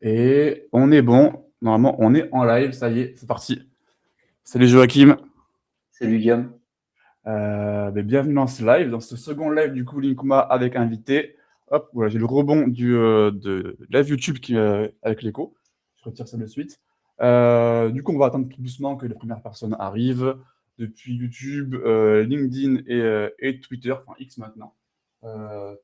Et on est bon. Normalement, on est en live. Ça y est, c'est parti. Salut Joachim. Salut Guillaume. Bienvenue dans ce live, dans ce second live du coup Linkuma avec invité. Hop, voilà, j'ai le rebond de live YouTube avec l'écho. Je retire ça de suite. Du coup, on va attendre tout doucement que les premières personnes arrivent depuis YouTube, LinkedIn et Twitter, enfin X maintenant,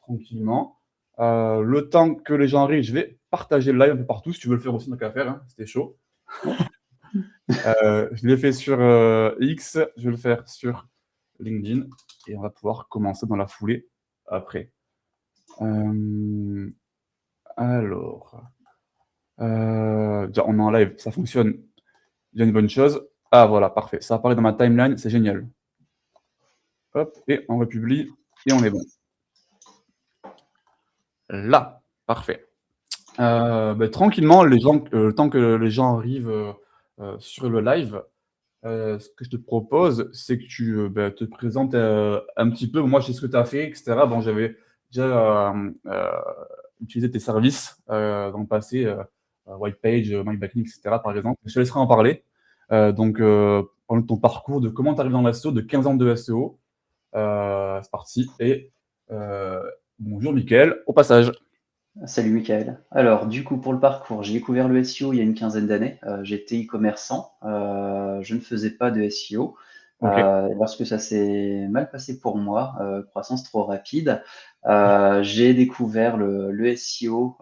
tranquillement. Le temps que les gens arrivent, je vais partager le live un peu partout. Si tu veux le faire aussi, donc qu'à faire, hein, c'était chaud. Je l'ai fait sur X, je vais le faire sur LinkedIn et on va pouvoir commencer dans la foulée après. Alors, déjà, on est en live, ça fonctionne, bien une bonne chose. Ah voilà, parfait, ça apparaît dans ma timeline, c'est génial. Hop, et on republie et on est bon. Là, parfait. Tranquillement, le temps que les gens arrivent sur le live, ce que je te propose, c'est que tu te présentes un petit peu. Moi, je sais ce que tu as fait, etc. Bon, j'avais déjà utilisé tes services dans le passé, Whitepage, MyBacklink, etc. par exemple. Je te laisserai en parler. Parle de ton parcours, de comment tu arrives dans l'SEO, de 15 ans de SEO. C'est parti. Et bonjour, Mickaël, au passage. Salut Michael. Alors, du coup, pour le parcours, j'ai découvert le SEO il y a une quinzaine d'années. J'étais e-commerçant. Je ne faisais pas de SEO. Ok. Lorsque ça s'est mal passé pour moi, croissance trop rapide, j'ai découvert le SEO.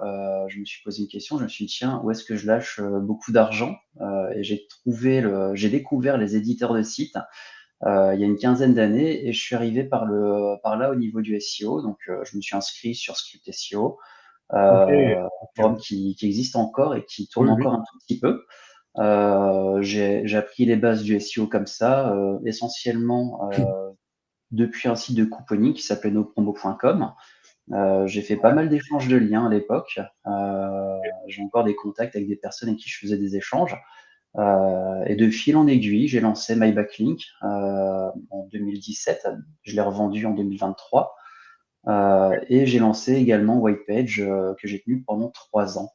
Je me suis posé une question. Je me suis dit, tiens, où est-ce que je lâche beaucoup d'argent? Et j'ai découvert les éditeurs de sites. Il y a une quinzaine d'années et je suis arrivé par là au niveau du SEO. Donc, je me suis inscrit sur Script SEO, Ok. forum qui existe encore et qui tourne Oui, oui. encore un tout petit peu. J'ai appris les bases du SEO comme ça, essentiellement depuis un site de couponing qui s'appelait nopromo.com. J'ai fait pas mal d'échanges de liens à l'époque. J'ai encore des contacts avec des personnes avec qui je faisais des échanges. Et de fil en aiguille, j'ai lancé MyBacklink en 2017. Je l'ai revendu en 2023. Et j'ai lancé également Whitepage que j'ai tenu pendant 3 ans.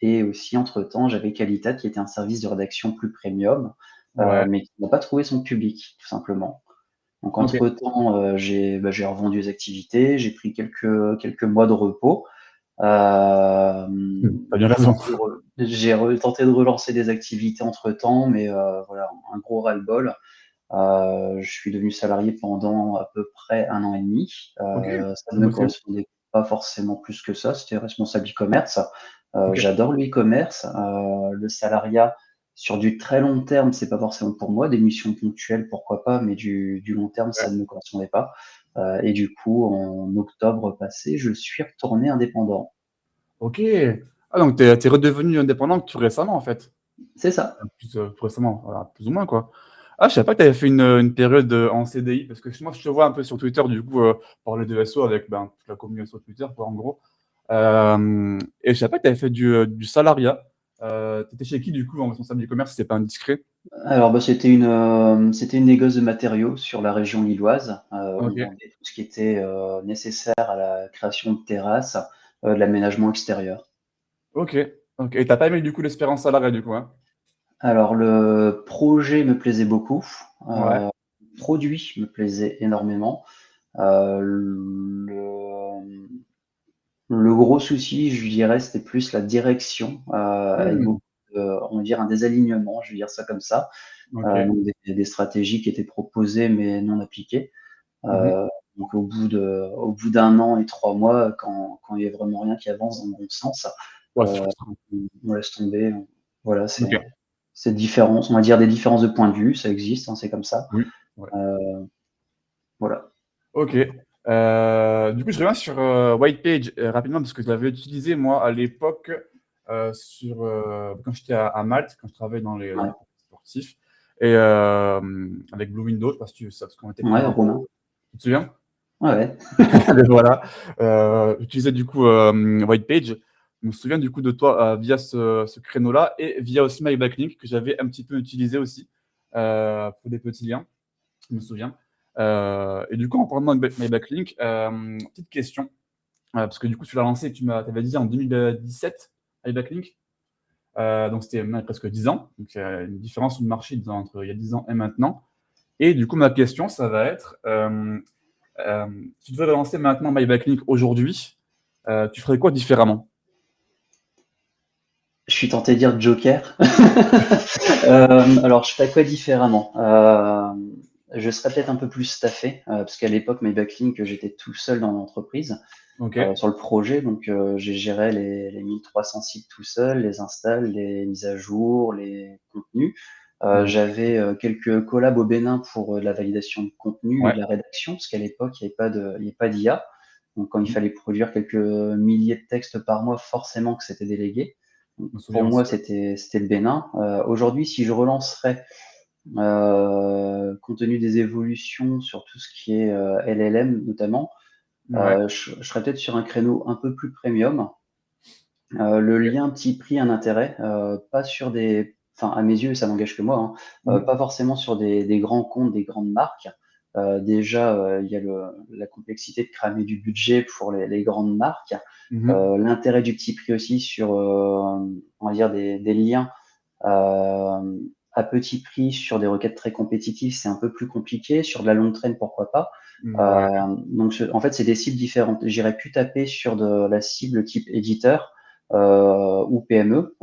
Et aussi, entre-temps, j'avais Qualitat qui était un service de rédaction plus premium, Ouais. mais qui n'a pas trouvé son public, tout simplement. Donc, Ok. entre-temps, j'ai revendu les activités, j'ai pris quelques mois de repos. T'as bien raison. J'ai tenté de relancer des activités entre-temps, mais voilà, un gros ras-le-bol. Je suis devenu salarié pendant à peu près 1 an et demi. Ok. Ça ne T'as me bossé où? correspondait pas forcément plus que ça. C'était responsable e-commerce. Ok. J'adore le e-commerce. Le salariat sur du très long terme, c'est pas forcément pour moi. Des missions ponctuelles, pourquoi pas, mais du long terme, ça Ouais. ne me correspondait pas. Et du coup, en octobre passé, je suis retourné indépendant. Ok. Ah, donc t'es redevenu indépendant tout récemment, en fait. C'est ça. Plus récemment, voilà, plus ou moins, quoi. Ah, je savais pas que tu avais fait une période en CDI, parce que moi, je te vois un peu sur Twitter, du coup, parler de SEO avec toute la communication Twitter, quoi, en gros. Et je savais pas que tu avais fait du salariat. Tu étais chez qui, du coup, en responsable e-commerce, si c'est pas indiscret? Alors, bah, c'était une négoce de matériaux sur la région lilloise. On Ok. vendait tout ce qui était nécessaire à la création de terrasses, de l'aménagement extérieur. Ok. Ok. Et t'as pas aimé, du coup, l'expérience salariée, du coup, hein? Alors, le projet me plaisait beaucoup. Ouais. Le produit me plaisait énormément. Le gros souci, je dirais, c'était plus la direction, avec Hmm. beaucoup on va dire un désalignement, je vais dire ça comme ça. Ok. Donc des stratégies qui étaient proposées mais non appliquées. Mhm. Donc au bout d'1 an et 3 mois, quand il y a vraiment rien qui avance dans le bon sens, Ouais, c'est heu, frustrant. on laisse tomber. Voilà, Ok. c'est différence, on va dire des différences de point de vue, ça existe, hein, c'est comme ça. Oui. Ouais. Heu, voilà. Ok. Du coup, je reviens sur Whitepage rapidement parce que je l'avais utilisé moi à l'époque quand j'étais à Malte, quand je travaillais dans les Ouais, paris sportifs, et avec Blue Windows, parce que parce qu'on était ouais, client. Romain. Tu te souviens? Ouais, ouais. Et voilà. J'utilisais du coup Whitepage. Je me souviens du coup de toi via ce créneau-là et via aussi MyBacklink que j'avais un petit peu utilisé aussi pour des petits liens. Je me souviens. Et du coup, en parlant de My Backlink, petite question. parce que du coup, tu l'as lancé, t'avais dit en 2017, iBacklink. Donc c'était presque 10 ans. Donc il y a une différence de marché entre il y a 10 ans et maintenant. Et du coup, ma question, ça va être, euh, si tu devais lancer maintenant MyBacklink aujourd'hui, tu ferais quoi différemment? Je suis tenté de dire Joker. Alors, je ferais quoi différemment? Je serais peut-être un peu plus staffé, parce qu'à l'époque, mes backlinks, j'étais tout seul dans l'entreprise, Ok. sur le projet. Donc, j'ai géré les 1300 sites tout seul, les installs, les mises à jour, les contenus. Mhm. J'avais quelques collabs au Bénin pour la validation de contenu et Ouais. de la rédaction, parce qu'à l'époque, il n'y avait pas d'IA. Donc, quand il Mhm. fallait produire quelques milliers de textes par mois, forcément que c'était délégué. Je me Pour souviens aussi. moi, c'était le Bénin. Aujourd'hui, si je relancerais, compte tenu des évolutions sur tout ce qui est LLM notamment, Ouais. je serais peut-être sur un créneau un peu plus premium. Le lien petit prix, un intérêt, pas sur des, enfin à mes yeux, ça n'engage que moi, hein, Mhm. pas forcément sur des grands comptes, des grandes marques. Déjà, il y a la complexité de cramer du budget pour les grandes marques. Mhm. L'intérêt du petit prix aussi sur, on va dire des liens à petit prix sur des requêtes très compétitives, c'est un peu plus compliqué. Sur de la longue traîne, pourquoi pas. Ouais. Donc, en fait, c'est des cibles différentes. J'irais plus taper sur de la cible type éditeur ou PME,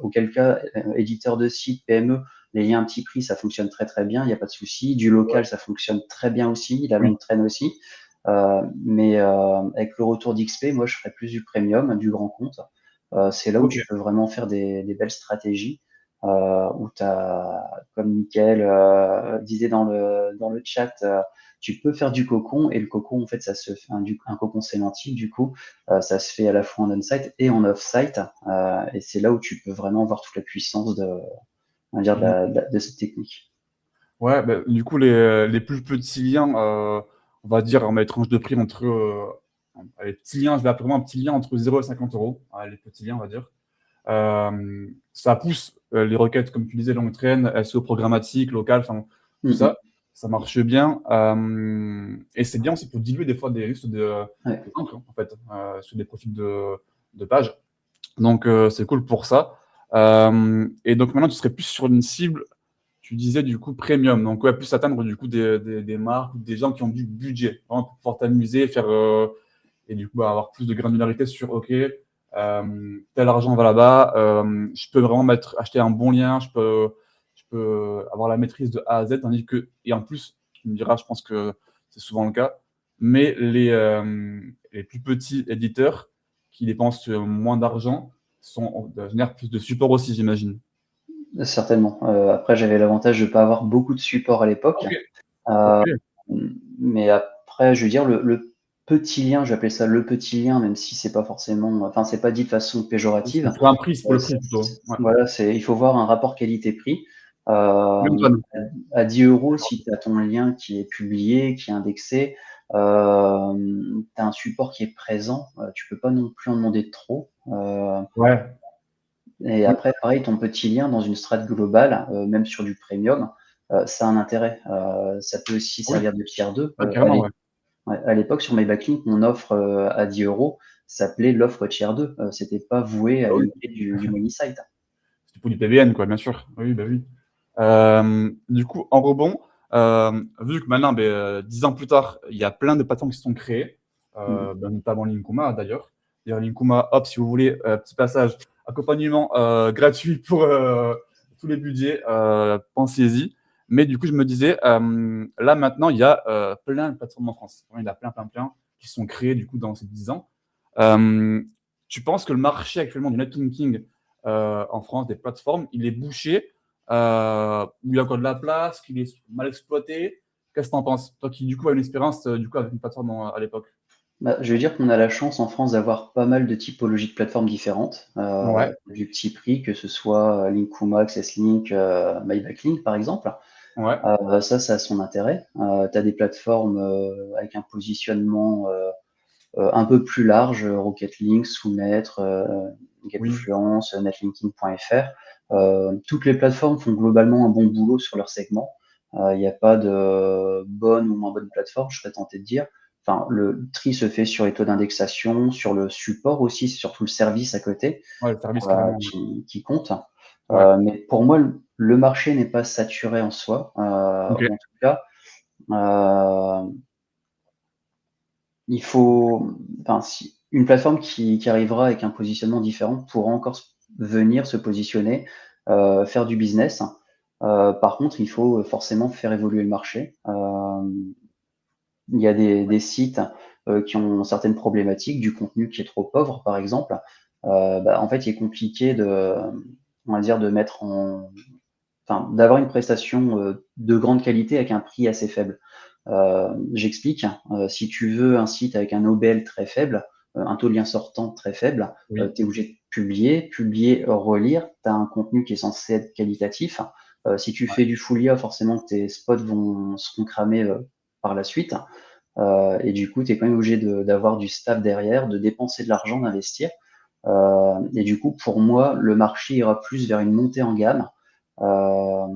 auquel cas, éditeur de site, PME, les liens à petit prix, ça fonctionne très très bien, il n'y a pas de souci. Du Ouais. local, ça fonctionne très bien aussi, la Oui. longue traîne aussi. Mais avec le retour d'XP, moi, je ferais plus du premium, du grand compte. C'est là où Ok. tu peux vraiment faire des belles stratégies, où tu as, comme Mickaël disait dans le chat, tu peux faire du cocon, et le cocon, en fait, ça se fait un cocon sémantique, du coup, ça se fait à la fois en on-site et en off-site, et c'est là où tu peux vraiment voir toute la puissance on va dire, Mhm. de cette technique. Ouais, bah, du coup, les plus petits liens, on va dire, on met tranche de prix entre. Les petits liens, je vais appeler vraiment un petit lien entre 0 et 50 euros. Les petits liens, on va dire. Ça pousse les requêtes, comme tu disais, longue traîne, SEO programmatique, local, enfin, tout Mhm. ça. Ça marche bien. Et c'est bien aussi pour diluer des fois des listes Ouais. d'encre, en fait, sur des profils de pages. Donc, c'est cool pour ça. Et donc, maintenant, tu serais plus sur une cible, tu disais, du coup, premium. Donc, ouais, plus atteindre, du coup, des marques, des gens qui ont du budget, vraiment, pour pouvoir t'amuser, faire, et du coup, bah, avoir plus de granularité sur, OK, tel argent va là-bas, je peux vraiment acheter un bon lien, je peux avoir la maîtrise de A à Z, tandis que, et en plus, tu me diras, je pense que c'est souvent le cas, mais les plus petits éditeurs qui dépensent moins d'argent génèrent plus de support aussi, j'imagine. Certainement. Après, j'avais l'avantage de ne pas avoir beaucoup de support à l'époque. Ok, ok. Euh, mais après, je veux dire, le petit lien, je vais appeler ça le petit lien, même si c'est pas forcément, enfin, c'est pas dit de façon péjorative. C'est pour un prix, c'est pour le prix C'est- plutôt. Ouais. voilà, il faut voir un rapport qualité-prix. Euh, Antoine. à 10 euros, si tu as ton lien qui est publié, qui est indexé, tu as un support qui est présent, tu peux pas non plus en demander trop. Ouais. Et Oui. après, pareil, ton petit lien dans une strate globale, même sur du premium, ça a un intérêt. Ça peut aussi Oui. servir de tiers 2. Ouais, carrément, ouais. Ouais, à l'époque, sur mes backlinks, mon offre à 10 euros s'appelait l'offre tiers 2. C'était pas voué à Bah oui. limiter du money site. C'est pour du PBN, quoi, bien sûr. Oui, bah oui. Du coup, en rebond, vu que maintenant, 10 ans plus tard, il y a plein de plateformes qui se sont créées, Mhm. notamment Linkuma d'ailleurs. D'ailleurs, Linkuma, hop, si vous voulez, petit passage, accompagnement gratuit pour tous les budgets, pensez-y. Mais du coup, je me disais, là maintenant, il y a plein de plateformes en France. Il y en a plein, plein, plein qui sont créées du coup dans ces 10 ans. Euh, Tu penses que le marché actuellement du netlinking en France, des plateformes, il est bouché, où il y a encore de la place, qu'il est mal exploité. Qu'est-ce que tu en penses? Toi qui, du coup, as une expérience du coup, avec une plateforme à l'époque. Bah, je veux dire qu'on a la chance en France d'avoir pas mal de typologies de plateformes différentes, Ouais, du petit prix, que ce soit Linkuma, AccessLink, MyBacklink par exemple. ouais. Ça a son intérêt. Tu as des plateformes avec un positionnement un peu plus large, Rocket Link, Soumettre, Oui. Gapfluence, netlinking.fr. Toutes les plateformes font globalement un bon boulot sur leur segment. Il n'y a pas de bonne ou moins bonne plateforme, je serais tenté de dire. enfin, le tri se fait sur les taux d'indexation, sur le support aussi, c'est surtout le service à côté Ouais, le service carrément. qui compte. Ouais. Mais pour moi, le marché n'est pas saturé en soi, Ok. ou en tout cas, euh, il faut, enfin, une plateforme qui arrivera avec un positionnement différent pourra encore venir se positionner, faire du business. Par contre, il faut forcément faire évoluer le marché. Il y a des sites qui ont certaines problématiques, du contenu qui est trop pauvre, par exemple. En fait, il est compliqué on va dire, d'avoir une prestation de grande qualité avec un prix assez faible. J'explique. Si tu veux un site avec un OBL très faible, un taux de lien sortant très faible, Oui. tu es obligé de publier, relire. Tu as un contenu qui est censé être qualitatif. Si tu fais du Foulia, forcément tes spots seront cramés par la suite. Et du coup, tu es quand même obligé d'avoir du staff derrière, de dépenser de l'argent, d'investir. Et du coup, pour moi, le marché ira plus vers une montée en gamme. Euh,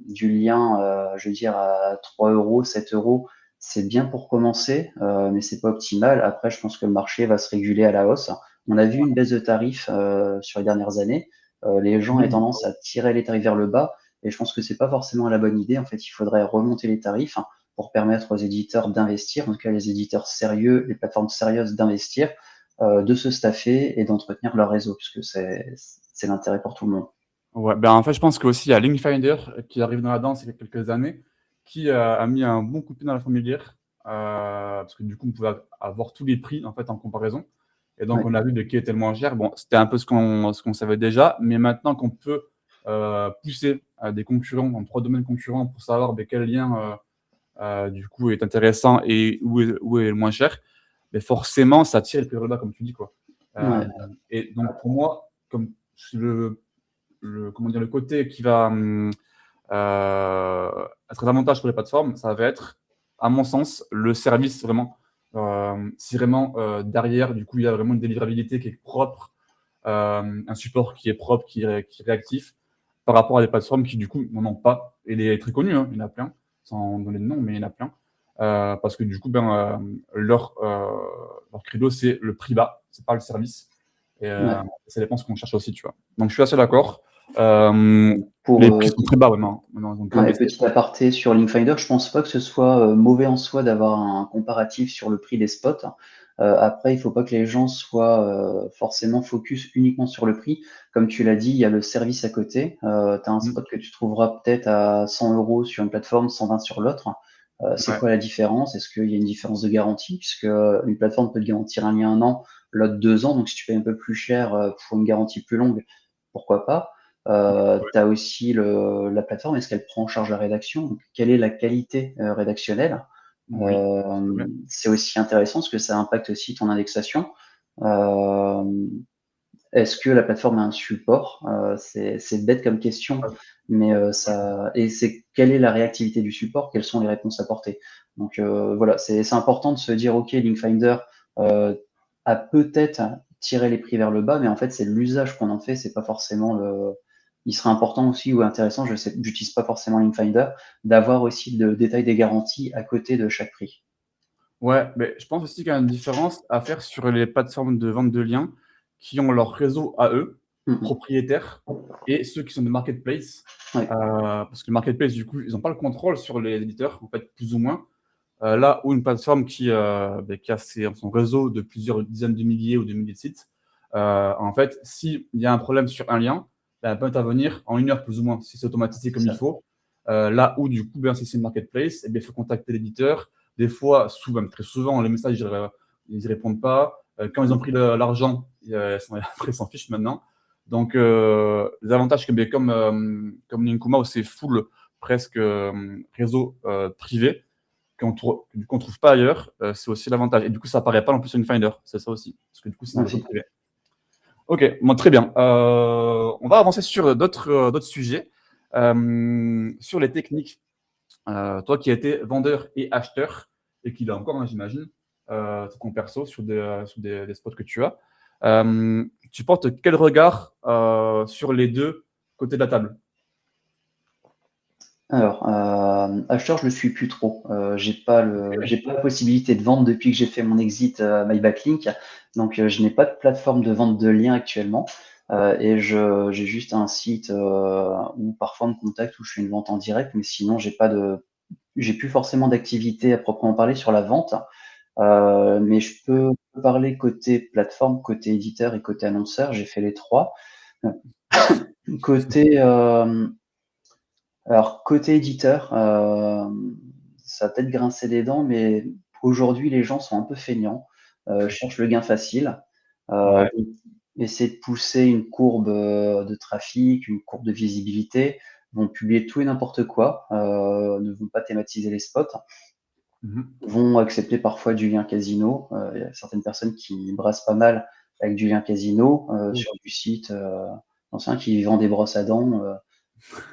du lien, je veux dire, à 3 euros, 7 euros, c'est bien pour commencer, mais c'est pas optimal. Après, je pense que le marché va se réguler à la hausse. On a vu une baisse de tarifs sur les dernières années. Les gens ont Oui. tendance à tirer les tarifs vers le bas, et je pense que c'est pas forcément la bonne idée. En fait, il faudrait remonter les tarifs pour permettre aux éditeurs d'investir, en tout cas les éditeurs sérieux, les plateformes sérieuses d'investir, de se staffer et d'entretenir leur réseau, puisque c'est l'intérêt pour tout le monde. Ouais, ben en fait, je pense qu'aussi il y a Linkfinder qui arrive dans la danse il y a quelques années, qui a mis un bon coup de pied dans la fourmilière, parce que du coup, on pouvait avoir tous les prix en fait en comparaison. Et donc, Ouais, on a vu de qui était le moins cher. Bon, c'était un peu ce qu'on savait déjà, mais maintenant qu'on peut pousser des concurrents dans 3 domaines concurrents pour savoir ben, quel lien du coup est intéressant et où est le moins cher, mais forcément, ça tire le prix vers le bas, comme tu dis, quoi. Euh, ouais, et donc, pour moi, comme comment dire, le côté qui va être un avantage pour les plateformes, ça va être, à mon sens, le service vraiment. Si vraiment derrière, du coup, il y a vraiment une délivrabilité qui est propre, un support qui est propre, qui est réactif, par rapport à des plateformes qui, du coup, n'en ont pas. Et il est très connu, hein, il y en a plein, sans donner de nom, mais il y en a plein. Parce que du coup, leur credo, c'est le prix bas, c'est pas le service. Et ouais. ça dépend ce qu'on cherche aussi, tu vois. Donc, je suis assez d'accord. Euh, Pour les prix sont très bas, vraiment. Maintenant, on peut ouais, investir. petit aparté sur Linkfinder, je pense pas que ce soit mauvais en soi d'avoir un comparatif sur le prix des spots. Après, il faut pas que les gens soient forcément focus uniquement sur le prix. Comme tu l'as dit, il y a le service à côté. Tu as un Mm. spot que tu trouveras peut-être à 100 euros sur une plateforme, 120 sur l'autre. C'est Ouais, quoi la différence? Est-ce qu'il y a une différence de garantie? Puisque une plateforme peut te garantir un lien 1 an, l'autre 2 ans. Donc, si tu payes un peu plus cher pour une garantie plus longue, pourquoi pas? Tu as aussi la plateforme, est-ce qu'elle prend en charge la rédaction? Donc, quelle est la qualité rédactionnelle? oui. Ouais. C'est aussi intéressant parce que ça impacte aussi ton indexation. Euh, Est-ce que la plateforme a un support? C'est bête comme question, mais quelle est la réactivité du support? Quelles sont les réponses apportées? Donc voilà, c'est important de se dire, OK, Linkfinder euh, a peut-être tiré les prix vers le bas, mais en fait, c'est l'usage qu'on en fait, c'est pas forcément le. Il serait important aussi ou intéressant, je sais, j'utilise pas forcément Linkfinder, d'avoir aussi le détail des garanties à côté de chaque prix. Ouais, mais je pense aussi qu'il y a une différence à faire sur les plateformes de vente de liens qui ont leur réseau à eux, Mhm. propriétaires, et ceux qui sont des marketplaces. Ouais, Parce que le marketplace, du coup, ils n'ont pas le contrôle sur les éditeurs, en fait, plus ou moins. Là où une plateforme qui a son réseau de plusieurs dizaines de milliers ou de milliers de sites, en fait, s'il y a un problème sur un lien, ben, elle peut intervenir en 1 heure plus ou moins, si c'est automatisé c'est comme il ça. faut. Là où, du coup, ben, si c'est une marketplace, eh bien, il faut contacter l'éditeur. Des fois, souvent, très souvent, les messages, ils ne répondent pas. Quand ils ont pris l'argent, après, ils s'en fichent maintenant. Donc, les avantages ben, comme Linkuma, où c'est full presque réseau privé, du coup, on trouve pas ailleurs, c'est aussi l'avantage. Et du coup, ça apparaît pas non plus sur une Finder, c'est ça aussi. Parce que du coup, c'est un réseau Ouais. privé. Ok, bon, très bien. On va avancer sur d'autres sujets. Sur les techniques, toi qui as été vendeur et acheteur, et qui l'as encore, hein, j'imagine, ton perso sur des spots que tu as, tu portes quel regard sur les deux côtés de la table? Alors, acheteur, je le suis plus trop. J'ai pas la possibilité de vendre depuis que j'ai fait mon exit, MyBacklink. Donc, je n'ai pas de plateforme de vente de liens actuellement, et j'ai juste un site, où parfois on me contacte, où je fais une vente en direct, mais sinon j'ai plus forcément d'activité à proprement parler sur la vente. Mais je peux parler côté plateforme, côté éditeur et côté annonceur. J'ai fait les 3. Côté, alors côté éditeur, ça va peut-être grincer des dents, mais aujourd'hui les gens sont un peu feignants, cherchent le gain facile, Ouais. donc essaient de pousser une courbe, de trafic, une courbe de visibilité, vont publier tout et n'importe quoi, ne vont pas thématiser les spots, Mmh. vont accepter parfois du lien casino. Il y a certaines personnes qui brassent pas mal avec du lien casino, Oui. sur du site, j'en sais un qui vend des brosses à dents,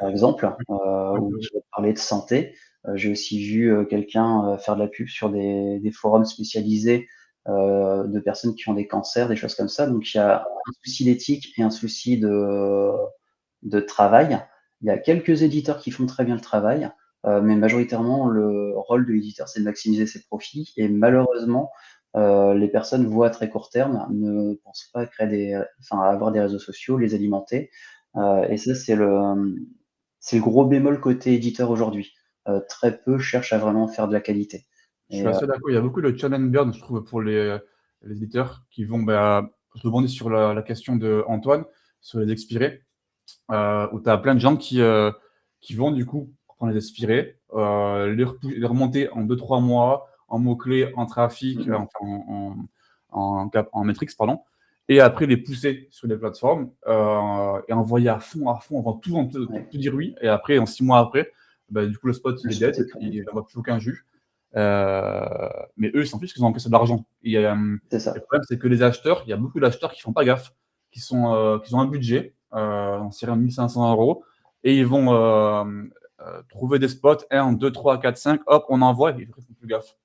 par exemple, Oui, ou oui, qui va parler de santé. J'ai aussi vu, quelqu'un, faire de la pub sur des forums spécialisés, de personnes qui ont des cancers, des choses comme ça. Donc il y a un souci d'éthique et un souci de travail. Il y a quelques éditeurs qui font très bien le travail, mais majoritairement le rôle de l'éditeur, c'est de maximiser ses profits et malheureusement, les personnes voient à très court terme, ne pensent pas à créer à avoir des réseaux sociaux, les alimenter, et ça c'est le gros bémol côté éditeur aujourd'hui. Très peu cherchent à vraiment faire de la qualité je suis et assez d'accord. Il y a beaucoup de challenge burn, je trouve, pour les éditeurs qui vont, bah, je rebondis sur la question d'Antoine, sur les expirés, où tu as plein de gens qui vont du coup prendre les expirés, les remonter en 2-3 mois, en mots-clés, en trafic, mmh enfin en métriques, pardon, et après les pousser sur les plateformes, et envoyer à fond, on vend tout, ouais, tout dire oui, et après, en 6 mois après, bah, du coup, le spot, le il est spot est dead, créé. il n'envoie plus aucun jus. Mais eux, ils s'en fichent parce qu'ils ont encaissé de l'argent. Et C'est le ça. problème, c'est que les acheteurs, il y a beaucoup d'acheteurs qui font pas gaffe, qui ont un budget, on sait rien, 1 500 € et ils vont trouver des spots, 1, 2, 3, 4, 5, hop, on envoie et ils font plus gaffe.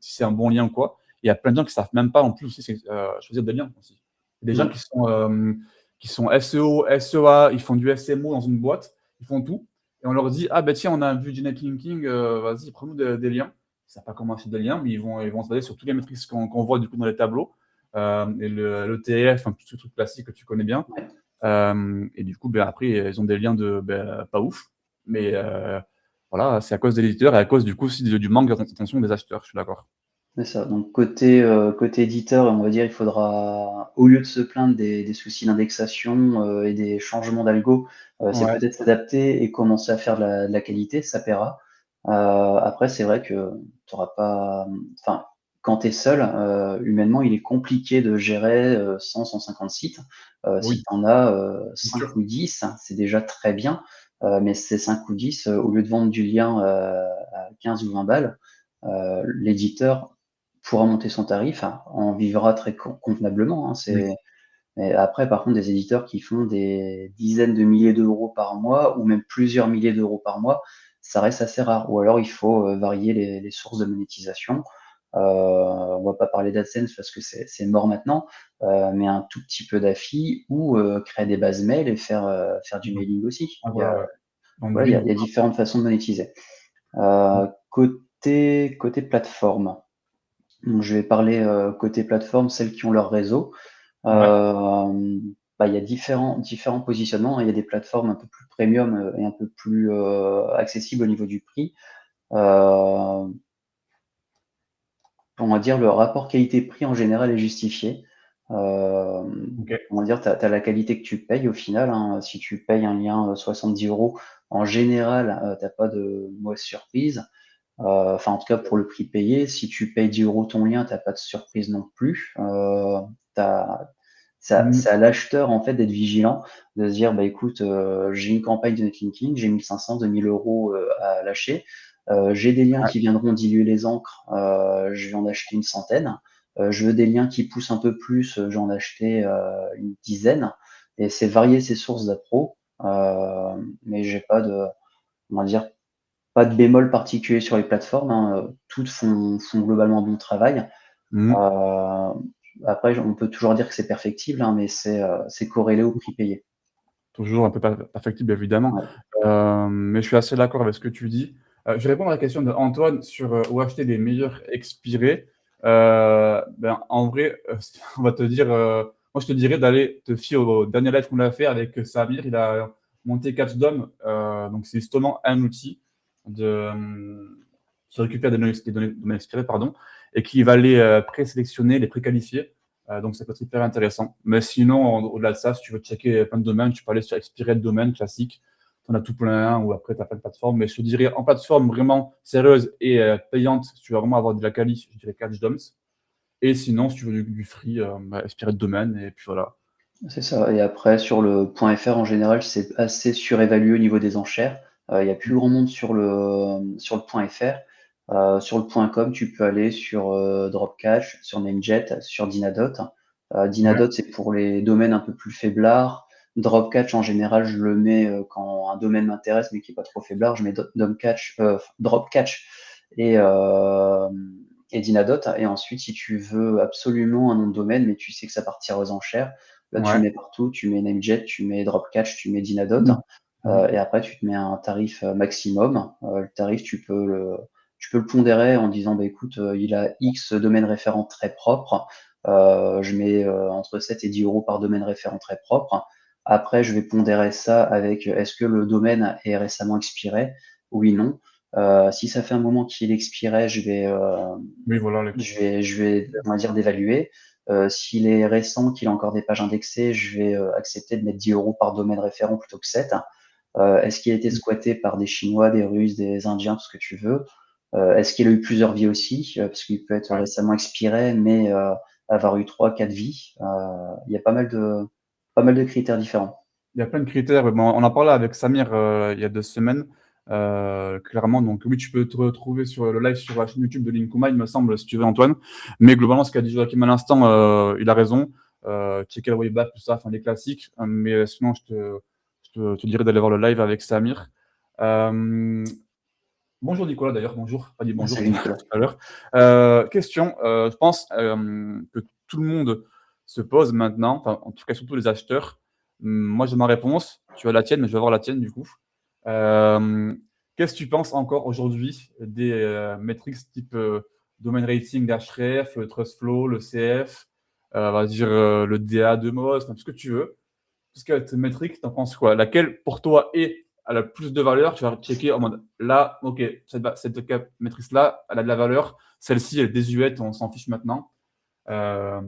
Si c'est un bon lien ou quoi. Il y a plein de gens qui savent même pas en plus aussi, choisir des liens aussi. Il y a des gens Mmh. qui sont SEO, SEA, ils font du SMO dans une boîte, ils font tout. Et on leur dit, ah ben tiens, on a vu du netlinking, vas-y, prends-nous des liens. Ils savent pas comment acheter des liens, mais ils vont se baser sur toutes les métriques qu'on voit du coup dans les tableaux. Et le TF, un petit truc classique que tu connais bien. Ouais. Et du coup, ben, après, ils ont des liens pas ouf. Mais voilà, c'est à cause des éditeurs et à cause du coup aussi du manque d'attention des acheteurs, je suis d'accord. C'est ça, donc côté éditeur, on va dire, il faudra, au lieu de se plaindre des soucis d'indexation, et des changements d'algo, c'est Ouais. peut-être s'adapter et commencer à faire de la qualité, ça paiera. Après, c'est vrai que tu auras pas, enfin, quand tu es seul, humainement, il est compliqué de gérer, 100-150 sites. Si Oui, tu en as, c'est 5 sûr. ou 10, c'est déjà très bien, mais ces 5 ou 10, au lieu de vendre du lien, à 15 ou 20 balles, l'éditeur pourra monter son tarif, hein, en vivra très convenablement, hein. Oui. Mais après, par contre, des éditeurs qui font des dizaines de milliers d'euros par mois ou même plusieurs milliers d'euros par mois, ça reste assez rare. Ou alors il faut, varier les sources de monétisation. On va pas parler d'AdSense parce que c'est mort maintenant, mais un tout petit peu d'affi ou, créer des bases mail et faire du Ouais. mailing aussi. Ah Il y voilà, a ouais. Donc Voilà, Drill. il y a différentes façons de monétiser. Côté plateforme, donc je vais parler, côté plateforme, celles qui ont leur réseau. Ouais. Bah, il y a différents positionnements, hein. Il y a des plateformes un peu plus premium, et un peu plus, accessibles au niveau du prix. On va dire le rapport qualité-prix en général est justifié. OK. On va dire tu as la qualité que tu payes au final, hein. Si tu payes un lien, 70 €, en général, tu as pas de mauvaise surprise. Enfin, en tout cas, pour le prix payé, si tu payes 10 € ton lien, tu as pas de surprise non plus. Tu Mmh. c'est à l'acheteur, en fait, d'être vigilant, de se dire: «Bah, écoute, j'ai une campagne de netlinking, j'ai 1 500-2 000 € à lâcher. J'ai des liens Ouais. qui viendront diluer les encres, je vais en acheter une centaine. Je veux des liens qui poussent un peu plus, je vais en acheter, une dizaine», et c'est varier ses sources d'appro, mais j'ai pas de, on va dire, pas de bémol particulier sur les plateformes, hein, toutes font globalement un bon travail. Mmh. Après, on peut toujours dire que c'est perfectible, hein, mais c'est corrélé au prix payé. toujours un peu perfectible évidemment. Ouais. Mais je suis assez d'accord avec ce que tu dis. Je vais répondre à la question d'Antoine sur, où acheter les meilleurs expirés. Ben, en vrai, on va te dire, moi je te dirais d'aller te fier au dernier live qu'on a fait avec Samir. Il a monté CatchDom, donc c'est justement un outil de, qui récupère des données expirées, pardon, et qui va les présélectionner, les préqualifier. Donc ça peut être hyper intéressant. Mais sinon, au-delà de ça, si tu veux checker plein de domaines, tu peux aller sur Expiré de domaine classique. Tu en as tout plein, ou après tu as plein de plateformes. Mais je te dirais, en plateforme vraiment sérieuse et payante, si tu veux vraiment avoir de la quali, je dirais CatchDoms. Et sinon, si tu veux du free, Expiré de domaine, et puis voilà. C'est ça. Et après, sur le .fr en général, c'est assez surévalué au niveau des enchères. Il y a plus grand monde sur le .fr. Sur le .com, tu peux aller sur Dropcash, sur Namejet, sur Dynadot. Ouais, Dynadot, c'est pour les domaines un peu plus faiblards. Dropcatch, en général, je le mets quand un domaine m'intéresse, mais qui est pas trop faiblard. Je mets Dropcatch et, euh, et Dynadot. Et ensuite, si tu veux absolument un nom de domaine, mais tu sais que ça partira aux enchères, là, tu ouais. le mets partout, tu mets Namejet, tu mets Dropcatch, tu mets Dynadot, Mhm. Mhm. et après tu te mets un tarif maximum. Le tarif, tu peux le pondérer en disant, bah, écoute, il a X domaines référents très propres. Je mets entre 7 et 10 euros par domaine référent très propre. Après, je vais pondérer ça avec est-ce que le domaine est récemment expiré? Oui, non. Si ça fait un moment qu'il expirait, Oui, voilà. on va dire, d'évaluer. S'il est récent, qu'il a encore des pages indexées, je vais accepter de mettre 10 euros par domaine référent plutôt que 7. Est-ce qu'il a été squatté par des Chinois, des Russes, des Indiens, tout ce que tu veux? Est-ce qu'il a eu plusieurs vies aussi? Parce qu'il peut être Ouais. récemment expiré, mais avoir eu 3, 4 vies. Il y a pas mal de critères différents. Il y a plein de critères. Bon, on en parlait avec Samir il y a 2 semaines, clairement. Donc oui, tu peux te retrouver sur le live sur la chaîne YouTube de Linkuma, il me semble, si tu veux, Antoine. Mais globalement, ce qu'a dit Joachim à l'instant, il a raison. Checker le wayback, tout ça, enfin les classiques. Mais sinon, je te dirais d'aller voir le live avec Samir. Euh, Bonjour Nicolas, d'ailleurs, bonjour. Pas dit bonjour Salut tout Nicolas. à l'heure. Question, je pense que tout le monde se pose maintenant, enfin, en tout cas surtout les acheteurs. Moi j'ai ma réponse, tu as la tienne, mais je vais avoir la tienne du coup. Euh, Qu'est-ce que tu penses encore aujourd'hui des métriques type domain rating d'Ahref, le TrustFlow, le CF, on va dire le DA de Moz, enfin, tout ce que tu veux. Tout ce qui est métrique, t'en penses quoi? Laquelle pour toi a le plus de valeur? Tu vas checker en mode là, ok, cette matrice-là, elle a de la valeur. Celle-ci, elle est désuète, on s'en fiche maintenant. Euh,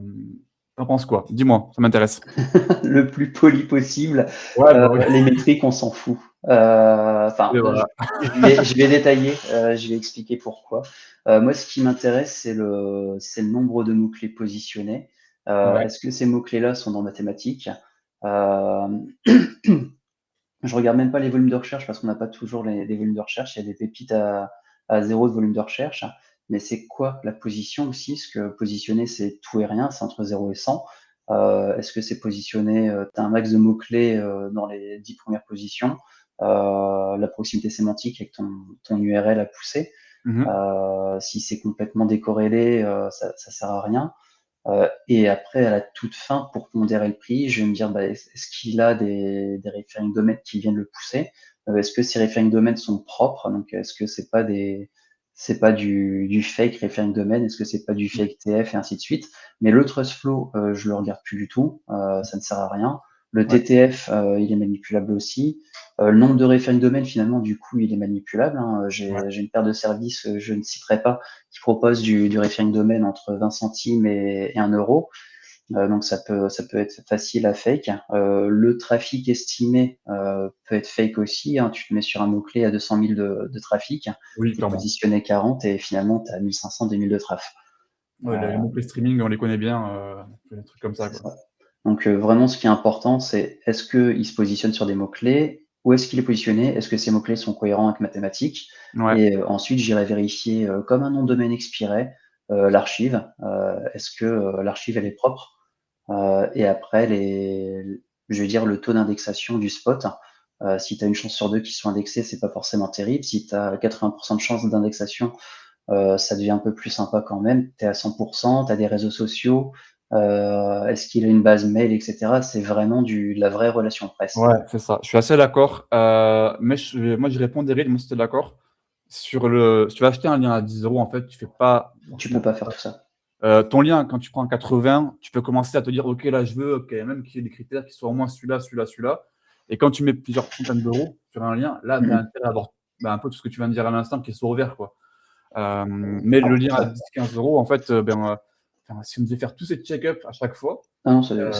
T'en penses quoi? Dis-moi, ça m'intéresse. Le plus poli possible. Ouais, bah oui. Les métriques, on s'en fout. Enfin, Et je, voilà. je vais détailler, je vais expliquer pourquoi. Moi, ce qui m'intéresse, c'est le nombre de mots-clés positionnés. Ouais. Est-ce que ces mots-clés-là sont dans mathématiques? Euh, Je regarde même pas les volumes de recherche parce qu'on n'a pas toujours les volumes de recherche. Il y a des pépites à zéro de volume de recherche. Mais c'est quoi la position aussi? Parce que positionner, c'est tout et rien, c'est entre 0 et 100. Est-ce que c'est positionné, tu as un max de mots-clés dans les 10 premières positions, la proximité sémantique avec ton URL à pousser. Mhm. Si c'est complètement décorrélé, ça sert à rien. Et après, à la toute fin, pour pondérer le prix, je vais me dire, bah, est-ce qu'il a des referring domains qui viennent le pousser? Est-ce que ces referring domains sont propres? Donc, est-ce que c'est pas du fake referring domain? Est-ce que c'est pas du fake TF et ainsi de suite? Mais le trust flow, je le regarde plus du tout. Ça ne sert à rien. Le Ouais. TTF, il est manipulable aussi. Le nombre de referring domain, finalement, du coup, il est manipulable, hein. Ouais. J'ai une paire de services, je ne citerai pas, qui propose du referring domain entre 20 centimes et 1 euro. Donc ça peut être facile à fake. Le trafic estimé peut être fake aussi, hein. Tu te mets sur un mot-clé à 200 000 de trafic, Oui, tu es clairement. positionné 40 et finalement tu as 1500, 2000 de traf. Ouais, les mots-clés streaming, on les connaît bien, des trucs comme ça, C'est quoi. ça. Donc vraiment, ce qui est important, c'est est-ce qu'il se positionne sur des mots-clés? Où est-ce qu'il est positionné? Est-ce que ces mots-clés sont cohérents avec mathématiques? Ouais. Et ensuite, j'irai vérifier, comme un nom de domaine expiré, l'archive. Est-ce que l'archive, elle est propre? Et après, je vais dire le taux d'indexation du spot. Si tu as une chance sur deux qui soit indexés, c'est pas forcément terrible. Si tu as 80% de chance d'indexation, ça devient un peu plus sympa quand même. Tu es à 100%, tu as des réseaux sociaux, Est-ce qu'il a une base mail, etc. C'est vraiment de la vraie relation presse. Ouais, c'est ça. Je suis assez d'accord. Mais moi, je répondrais, moi, si tu es d'accord, si tu vas acheter un lien à 10 euros, en fait, tu fais pas Tu peux forcément. pas faire tout ça. Ton lien, quand tu prends 80, tu peux commencer à te dire, OK, là, je veux même qu'il y ait des critères qui soient au moins celui-là, celui-là, celui-là. Et quand tu mets plusieurs centaines d'euros sur un lien, là, tu as Mhm. intérêt à avoir un peu tout ce que tu viens de dire à l'instant qui est sur vert, quoi. Mais le lien C'est à ça. 10-15 euros, en fait, enfin, si on devait faire tous ces check-up à chaque fois, Ah non, euh,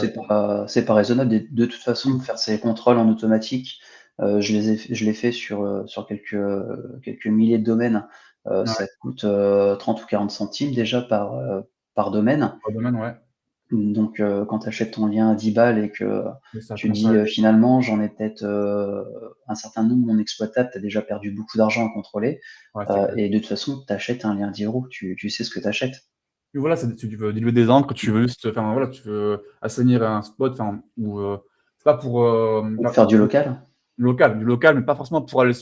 c'est pas raisonnable. De toute façon, oui, faire ces contrôles en automatique, je l'ai fait sur quelques milliers de domaines. Ça ouais, coûte 30 ou 40 centimes déjà par domaine. pas de domaine, ouais. Donc, quand tu achètes ton lien à 10 balles et que Mais ça tu commence à dis, aller. finalement, j'en ai peut-être un certain nombre non exploitables, tu as déjà perdu beaucoup d'argent à contrôler. Ouais, c'est clair. Et de toute façon, tu achètes un lien à 10 euros, tu sais ce que tu achètes. Et voilà, si tu veux diluer des encres, tu veux juste, enfin, voilà, tu veux assainir un spot, enfin, ou c'est pas pour Ou faire du local. du local, mais pas forcément pour aller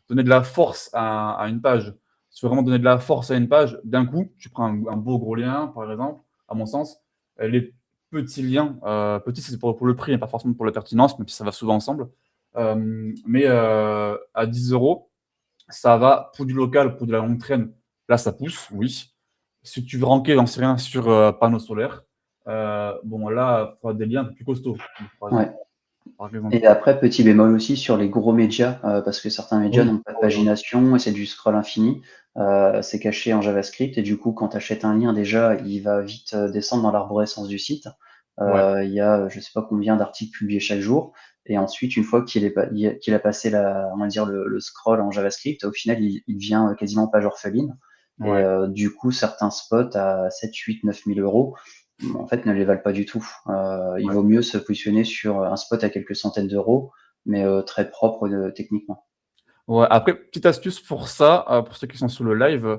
donner de la force à une page. Si tu veux vraiment donner de la force à une page, d'un coup, tu prends un beau gros lien, par exemple, à mon sens. Les petits liens, petits, c'est pour le prix, et pas forcément pour la pertinence, même si ça va souvent ensemble. Mais à 10 euros, ça va pour du local, pour de la longue traîne. Là, ça pousse, oui. Si tu veux ranker, j'en sais rien, sur panneaux solaires, bon, là, il faudra des liens un peu plus costauds. Par exemple. Ouais. Par exemple. Et après, petit bémol aussi sur les gros médias, parce que certains médias Oui, n'ont pas de oh là là. pagination et c'est du scroll infini. C'est caché en JavaScript et du coup, quand tu achètes un lien, déjà, il va vite descendre dans l'arborescence du site. Ouais, Il y a, je sais pas combien d'articles publiés chaque jour. Et ensuite, une fois qu'il a passé on va dire le scroll en JavaScript, au final, il devient quasiment page orpheline. Et ouais, du coup, certains spots à 7, 8, 9 000 euros, en fait, ne les valent pas du tout. Il ouais. vaut mieux se positionner sur un spot à quelques centaines d'euros, mais très propre techniquement. Ouais, après, petite astuce pour ça, pour ceux qui sont sur le live,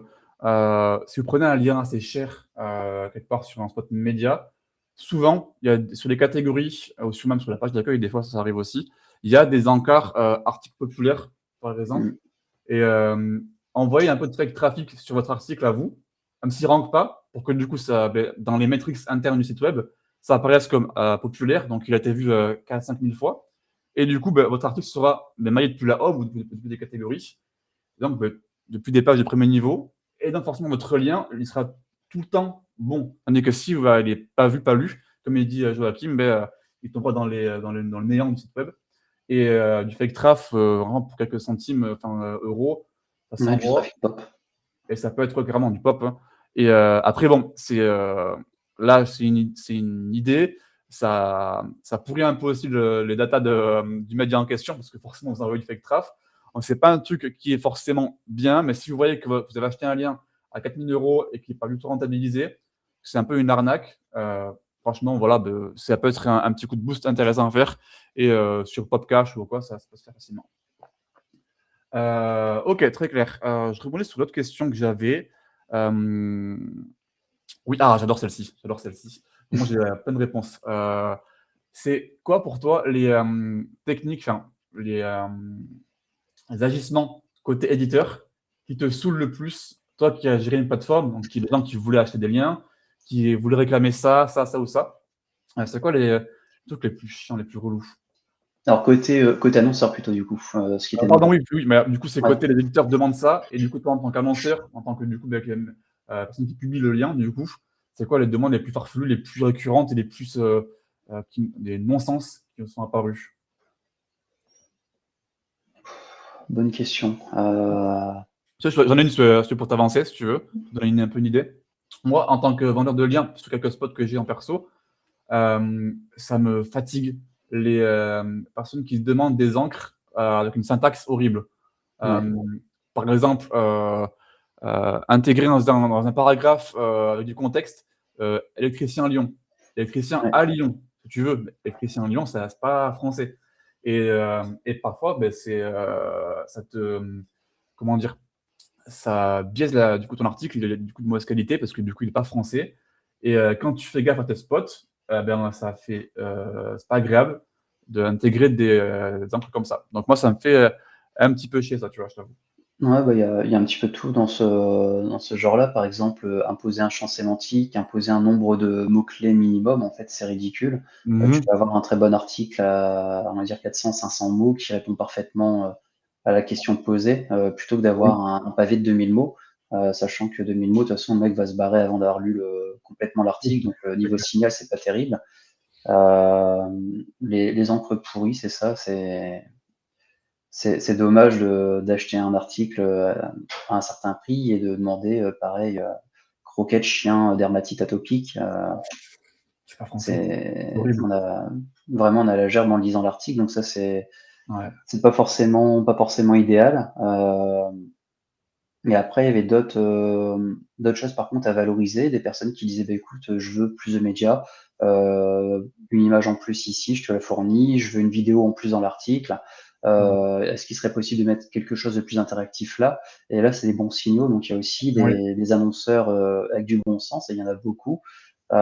si vous prenez un lien assez cher, quelque part sur un spot média, souvent, il y a sur les catégories, ou même sur la page d'accueil, des fois ça arrive aussi, il y a des encarts, articles populaires, par exemple, Mm. et envoyez un peu de fake traffic sur votre article à vous, même s'il ne rank pas, pour que du coup, dans les métriques internes du site web, ça apparaisse comme populaire, donc il a été vu 4-5 000 fois. Et du coup, votre article sera maillé depuis la home ou depuis des catégories, donc depuis des pages de premier niveau. Et donc forcément, votre lien, il sera tout le temps bon. Tandis que si il n'est pas vu, pas lu, comme il dit Joachim, il ne tombe pas dans le néant du site web. Et du fake traf, vraiment pour quelques centimes, enfin euros, ça Ouais, du s'envoie. trafic pop. Et ça peut être carrément du pop, hein. Et après, bon, là, c'est une idée. Ça pourrit un peu aussi les datas du média en question, parce que forcément, vous envoyez du fake traf. Donc, c'est pas un truc qui est forcément bien, mais si vous voyez que vous avez acheté un lien à 4 000 euros et qui n'est pas du tout rentabilisé, c'est un peu une arnaque. Franchement, voilà, ça peut être un petit coup de boost intéressant à faire. Et sur Popcash ou quoi, ça peut se faire facilement. Ok, très clair. Je rebondis sur l'autre question que j'avais. Euh, Oui, j'adore celle-ci. J'adore celle-ci. Moi, j'ai plein de réponses. C'est quoi pour toi les techniques, enfin, les agissements côté éditeur qui te saoulent le plus? Toi qui as géré une plateforme, donc des gens qui voulaient acheter des liens, qui voulaient réclamer ça, ça, ça ou ça. C'est quoi les trucs les plus chiants, les plus relous? Alors, côté annonceur plutôt, du coup, ce qui était Pardon, demandé. oui, oui, mais du coup, c'est Ouais. côté les éditeurs demandent ça, et du coup, toi, en tant qu'annonceur, en tant que du coup, avec la personne qui publie le lien, du coup, c'est quoi les demandes les plus farfelues, les plus récurrentes et les plus des non-sens qui nous sont apparus? Bonne question. J'en ai une pour t'avancer, si tu veux, pour te donner un peu une idée. Moi, en tant que vendeur de liens, sur quelques spots que j'ai en perso, ça me fatigue les personnes qui se demandent des encres avec une syntaxe horrible. Ouais. Euh, Par exemple, intégrer dans un paragraphe avec du contexte électricien Lyon, électricien Ouais. à Lyon, si tu veux. Mais électricien Lyon, ça reste pas français. Et parfois, ça te. Comment dire? Ça biaise du coup, ton article, il est du coup de mauvaise qualité parce que du coup, il n'est pas français. Et quand tu fais gaffe à tes spots, c'est pas agréable d'intégrer des encres comme ça. Donc moi, ça me fait un petit peu chier ça, tu vois, je t'avoue. Ouais, bah, il y a un petit peu de tout dans ce genre-là. Par exemple, imposer un champ sémantique, imposer un nombre de mots-clés minimum, en fait, c'est ridicule. Tu Mhm. peux avoir un très bon article à, on va dire 400-500 mots qui répond parfaitement, à la question posée, plutôt que Oui, d'avoir un pavé de 2000 mots, sachant que 2000 mots, de toute façon, le mec va se barrer avant d'avoir lu complètement l'article, donc c'est niveau clair. signal, c'est pas terrible. Les encres pourries, c'est ça, c'est dommage d'acheter un article à un certain prix et de demander, pareil, croquettes chien dermatite atopique. C'est pas français. C'est C'est, horrible. on a la gerbe en lisant l'article, donc ça Ouais. c'est pas forcément idéal. Et après, il y avait d'autres choses par contre à valoriser, des personnes qui disaient bah, écoute, je veux plus de médias, une image en plus ici, je te la fournis, je veux une vidéo en plus dans l'article. Ouais. Est-ce qu'il serait possible de mettre quelque chose de plus interactif là? Et là, c'est des bons signaux. Donc, il y a aussi Oui. des annonceurs avec du bon sens, et il y en a beaucoup. Il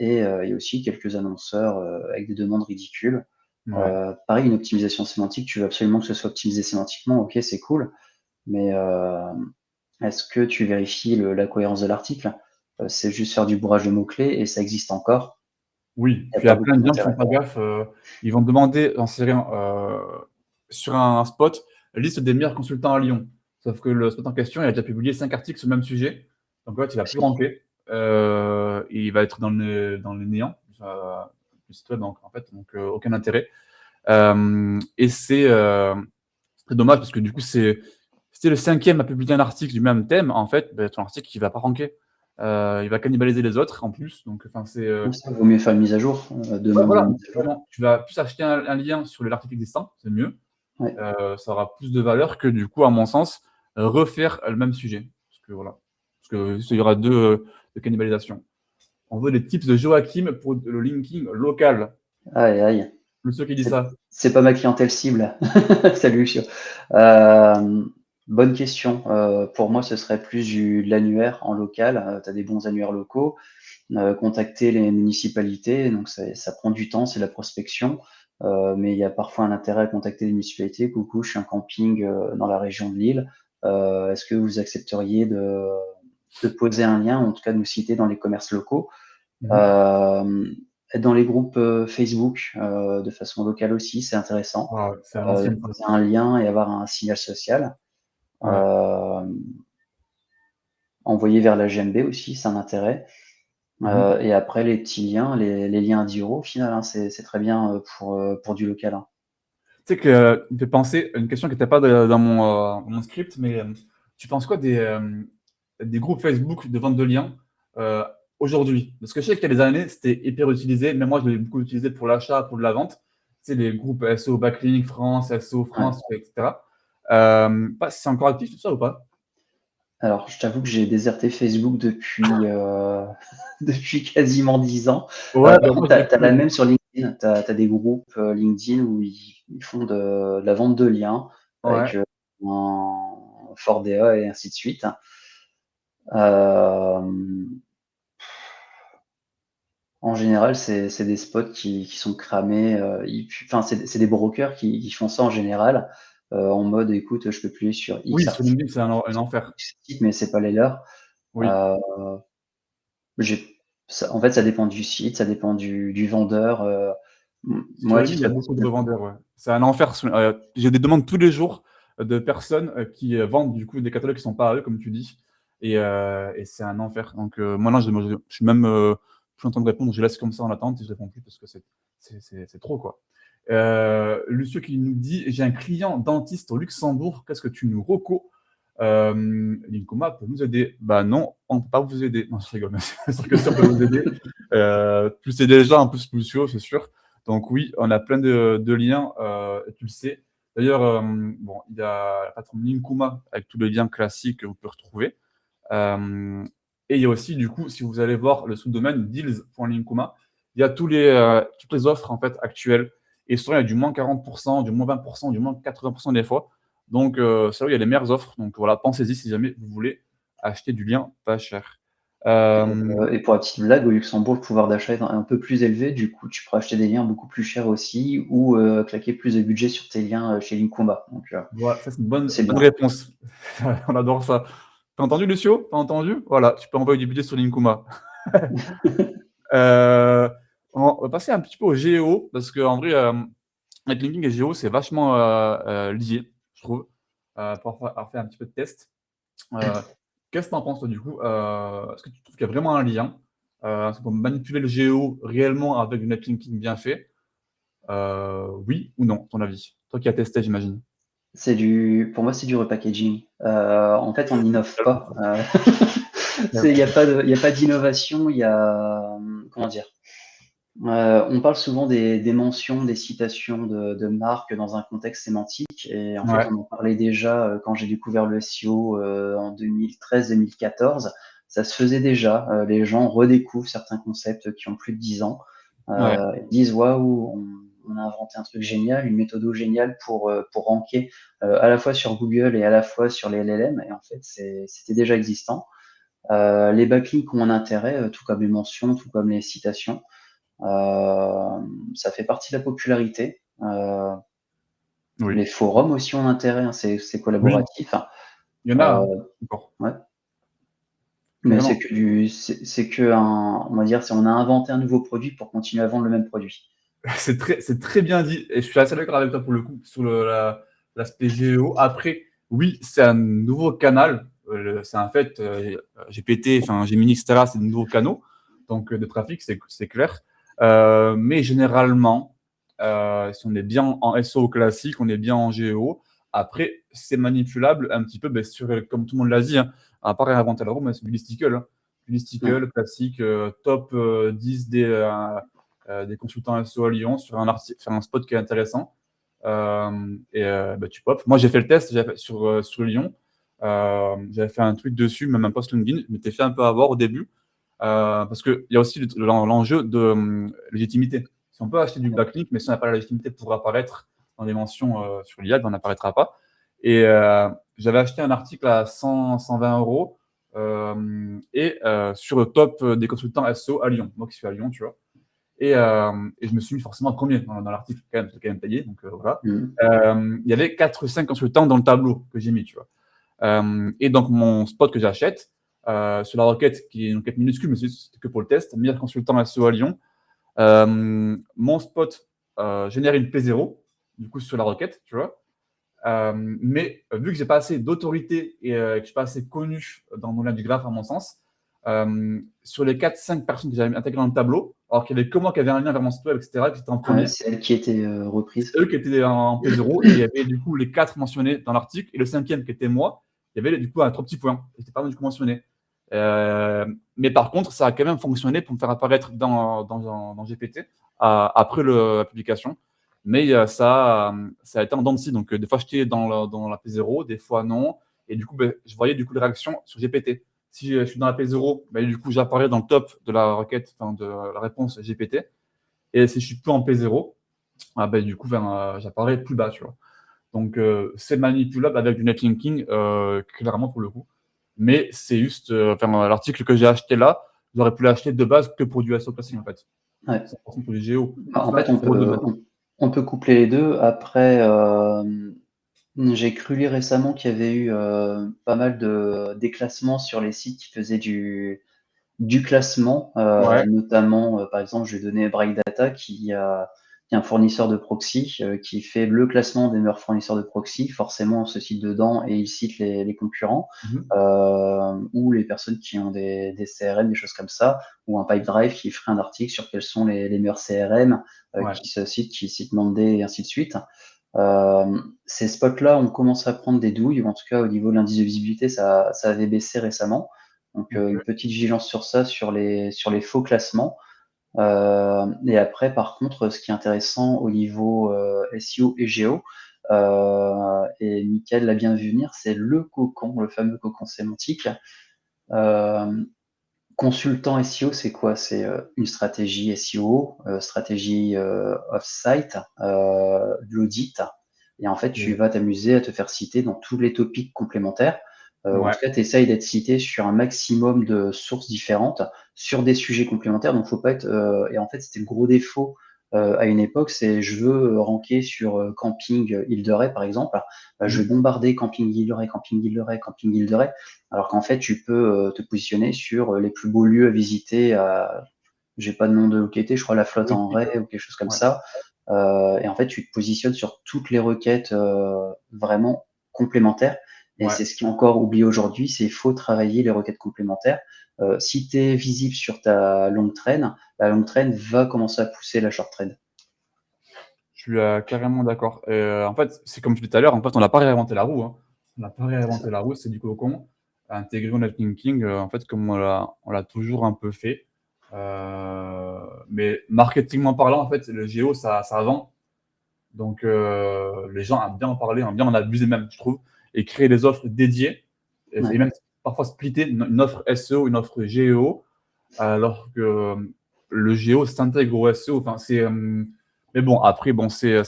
y a aussi quelques annonceurs avec des demandes ridicules. Ouais. Pareil, une optimisation sémantique, tu veux absolument que ce soit optimisé sémantiquement, ok, c'est cool, mais est-ce que tu vérifies la cohérence de l'article? C'est juste faire du bourrage de mots-clés et ça existe encore. Oui, Il n'y a puis il y pas a plein beaucoup de gens qui font d'intérêt. pas gaffe, ils vont demander, j'en sais rien, sur un spot, liste des meilleurs consultants à Lyon. Sauf que le spot en question, il a déjà publié 5 articles sur le même sujet. Donc en fait, il va plus Aussi. ranker, et il va être dans le néant, le site web, donc en fait, aucun intérêt. Et c'est dommage parce que du coup, c'est le cinquième à publier un article du même thème, en fait, ben, ton article, il va pas ranker. Il va cannibaliser les autres en plus. Donc, enfin, c'est. Donc ça vaut mieux faire une mise à jour, Ouais, demander voilà, une mise à jour. vraiment. Tu vas plus acheter un lien sur l'article existant, c'est mieux. Ouais. Ça aura plus de valeur que, du coup, à mon sens, refaire le même sujet. Parce que voilà. Parce que il y aura deux de cannibalisation. On veut des tips de Joachim pour le linking local. Aïe, aïe. Le seul qui dit C'est ça. c'est pas ma clientèle cible. Salut, Chio. Euh, Bonne question. Pour moi, ce serait plus de l'annuaire en local. Tu as des bons annuaires locaux. Contacter les municipalités, donc ça prend du temps, c'est la prospection. Mais il y a parfois un intérêt à contacter les municipalités. Coucou, je suis un camping dans la région de Lille. Est-ce que vous accepteriez de poser un lien, en tout cas de nous citer dans les commerces locaux? Mhm. Euh, Être dans les groupes Facebook de façon locale aussi, c'est intéressant. Ah ouais, c'est à l'ancienne, ça. Poser un lien et avoir un signal social. Ouais. Euh, Envoyer vers la GMB aussi, c'est un intérêt. Mhm. Et après, les petits liens, les liens à 10 euros, au final, hein, c'est très bien pour du local, hein. Tu sais que il me fait penser à une question qui n'était pas dans mon script, mais tu penses quoi des groupes Facebook de vente de liens euh, aujourd'hui? Parce que je sais qu'il y a des années, c'était hyper utilisé, mais moi je l'ai beaucoup utilisé pour l'achat, pour de la vente. Tu sais, les groupes SEO Backlink France, SEO Ouais. France, etc. C'est encore actif tout ça ou pas? Alors, je t'avoue que j'ai déserté Facebook depuis, depuis quasiment 10 ans. Ouais, Par bah moi contre, je tu l'ai as la plus. même sur LinkedIn. Tu as des groupes LinkedIn où ils font de la vente de liens avec Ouais. un fort DA et ainsi de suite. Euh, En général, c'est des spots qui sont cramés. Enfin, c'est des brokers qui font ça en général, en mode écoute, je peux publier sur X Oui, sur articles, LinkedIn, c'est un enfer. X sites, mais c'est pas les leurs. Oui. Euh, En fait, ça dépend du site, ça dépend du vendeur. Sur Moi, à LinkedIn, il y titre a beaucoup de personnel, revendeurs, ouais. C'est un enfer. J'ai des demandes tous les jours de personnes qui vendent du coup des catalogues qui sont pas à eux, comme tu dis. Et c'est un enfer. Donc moi, non, je suis même plus en train de répondre. Je laisse comme ça en attente et je réponds plus parce que c'est trop, quoi. Lucio qui nous dit, j'ai un client dentiste au Luxembourg. Qu'est-ce que tu nous reco? Linkoma peut nous aider. Bah non, on ne peut pas vous aider. Non, je rigole. C'est sûr que si on peut vous aider, plus aider les gens, un peu plus Lucio, c'est sûr. Donc oui, on a plein de liens, et tu le sais. D'ailleurs, bon, il y a la plateforme Linkuma avec tous les liens classiques que vous pouvez retrouver. Euh, et il y a aussi, du coup, si vous allez voir le sous-domaine deals.linkuma, il y a toutes les offres en fait actuelles. Et souvent, il y a du moins 40%, du moins 20%, du moins 80% des fois. Donc, c'est là où il y a les meilleures offres. Donc voilà, pensez-y si jamais vous voulez acheter du lien pas cher. Et pour la petite blague, au Luxembourg, le pouvoir d'achat est un peu plus élevé, du coup, tu pourras acheter des liens beaucoup plus chers aussi ou claquer plus de budget sur tes liens chez Linkumba. Donc, Voilà, ça c'est une c'est bonne bien. réponse. On adore ça. T'as entendu, Lucio? T'as entendu? Voilà, tu peux envoyer du budget sur Linkuma. Euh, on va passer un petit peu au Géo, parce qu'en vrai, netlinking et Géo, c'est vachement lié, je trouve, pour avoir fait un petit peu de test. Qu'est-ce que tu en penses, toi, du coup? Est-ce que tu trouves qu'il y a vraiment un lien? Est-ce qu'on peut manipuler le Géo réellement avec du netlinking bien fait? Oui ou non, ton avis? Toi qui as testé, j'imagine. Pour moi, c'est du repackaging. En fait, on n'innove pas. Ouais. Il n'y a pas d'innovation, il y a, comment dire? On parle souvent des mentions, des citations de marques dans un contexte sémantique et en fait, Ouais, on en parlait déjà, quand j'ai découvert le SEO, en 2013-2014. Ça se faisait déjà, les gens redécouvrent certains concepts qui ont plus de 10 ans, ouais, ils disent: «Waouh, on a inventé un truc génial, une méthode géniale pour ranker, à la fois sur Google et à la fois sur les LLM» et en fait, c'était déjà existant. Les backlinks ont un intérêt, tout comme les mentions, tout comme les citations. Ça fait partie de la popularité. oui. Les forums aussi ont intérêt, hein, c'est Oui, collaboratif. il y en a, Euh, hein, encore. ouais. Mais Carrément. c'est que un, on va dire, on a inventé un nouveau produit pour continuer à vendre le même produit. C'est très bien dit, et je suis assez d'accord avec toi pour le coup sur l'aspect géo. Après, oui, c'est un nouveau canal, c'est un fait, GPT, enfin Gemini, etc., c'est de nouveaux canaux, donc de trafic, c'est clair. Mais généralement, si on est bien en SEO classique, on est bien en géo. Après, c'est manipulable un petit peu, ben, comme tout le monde l'a dit, hein, à part réinventer la roue, mais c'est du listicle, hein. Du Ouais. listicle classique, top 10 des consultants SEO à Lyon sur sur un spot qui est intéressant. Bah, tu pop. Moi, j'ai fait le test sur Lyon. J'avais fait un tweet dessus, même un post LinkedIn. Je m'étais fait un peu avoir au début. Parce qu'il y a aussi l'enjeu de légitimité. Si on peut acheter du backlink, mais si on n'a pas la légitimité pour apparaître dans les mentions sur l'IA, on n'apparaîtra pas. Et j'avais acheté un article à 120 euros sur le top des consultants SEO à Lyon. Moi qui suis à Lyon, tu vois. Et je me suis mis forcément premier dans l'article, c'est quand même payé. Donc voilà. Mhm. Il y avait 4 ou 5 consultants dans le tableau que j'ai mis, tu vois. Et donc, mon spot que j'achète, sur la requête, qui est une requête minuscule, mais c'était que pour le test, meilleur consultant SEO à Lyon, mon spot génère une P0, du coup, sur la requête, tu vois. Mais vu que j'ai pas assez d'autorité et que je suis pas assez connu dans mon lien du graphe, à mon sens, sur les 4-5 personnes que j'avais intégrées dans le tableau, alors qu'il y avait que moi qui avait un lien vers mon site web, etc., qui était en Ouais, premier, c'est elle qui était c'est reprise. eux qui étaient en P0 et il y avait du coup les 4 mentionnés dans l'article et le cinquième qui était moi, il y avait du coup un 3 petits points. Il n'était pas du coup mentionné. Euh, mais par contre, ça a quand même fonctionné pour me faire apparaître dans GPT après la publication. Mais ça a été en dents de scie. Donc, des fois, j'étais dans la P0, des fois non. Et du coup, ben, je voyais du coup les réactions sur GPT. Si je suis dans la P0, ben, du coup, j'apparais dans le top de la requête, enfin, de la réponse GPT. Et si je suis plus en P0, ah, ben, du coup, j'apparais plus bas, tu vois. Donc, c'est manipulable avec du netlinking, clairement pour le coup. Mais c'est juste, l'article que j'ai acheté là, j'aurais pu l'acheter de base que pour du SEO classique, en fait. Ouais. 100% pour du géo. Bah, Pour en ça, fait, il faut deux bases. on peut coupler les deux. Après, j'ai cru lire récemment qu'il y avait eu pas mal de déclassements sur les sites qui faisaient du classement, Ouais. notamment, par exemple, je vais donner Bright Data qui est un fournisseur de proxy qui fait le classement des meilleurs fournisseurs de proxy. Forcément, on se cite dedans et il cite les concurrents Mhm. ou les personnes qui ont des CRM, des choses comme ça, ou un Pipedrive qui ferait un article sur quels sont les meilleurs CRM Ouais. qui citent Monday et ainsi de suite. Ces spots-là, on commence à prendre des douilles, ou en tout cas au niveau de l'indice de visibilité, ça avait baissé récemment. Donc une Ok. petite vigilance sur ça, sur les faux classements. Et après, par contre, ce qui est intéressant au niveau SEO et Géo, et Mickaël l'a bien vu venir, c'est le cocon, le fameux cocon sémantique. Euh, Consultant SEO, c'est quoi? C'est une stratégie SEO, stratégie off-site, de l'audit. Et en fait, tu Ok. vas t'amuser à te faire citer dans tous les topics complémentaires. En Ouais. tout cas, tu essayes d'être cité sur un maximum de sources différentes, sur des sujets complémentaires. Donc, faut pas être. Et en fait, c'était le gros défaut à une époque, c'est je veux ranker sur camping Île de Ré, par exemple. Je vais Mhm. bombarder camping Île de Ré, camping Île de Ré, camping Île de Ré. Alors qu'en fait, tu peux te positionner sur les plus beaux lieux à visiter. J'ai pas de nom de localité, je crois la flotte en Touristique, Ré ou quelque chose comme ouais. ça. Et en fait, tu te positionnes sur toutes les requêtes vraiment complémentaires. Et Ouais. c'est ce qui est encore oublié aujourd'hui, c'est qu'il faut travailler les requêtes complémentaires. Si tu es visible sur ta longue traîne, la longue traîne va commencer à pousser la short traîne. Je suis carrément d'accord. En fait, c'est comme je disais tout à l'heure, en fait, on n'a pas réinventé la roue. Hein. On n'a pas C'est ça. réinventé la roue, c'est du cocon. Intégrer le netlinking, en fait, comme on l'a toujours un peu fait. Mais marketingment parlant, en fait, le géo, ça vend. Donc, les gens aiment bien en parler, aiment bien en abuser même, je trouve, et créer des offres dédiées, et Ouais. même parfois splitter une offre SEO, une offre GEO, alors que le GEO s'intègre au SEO. Enfin, mais bon, après, bon, c'est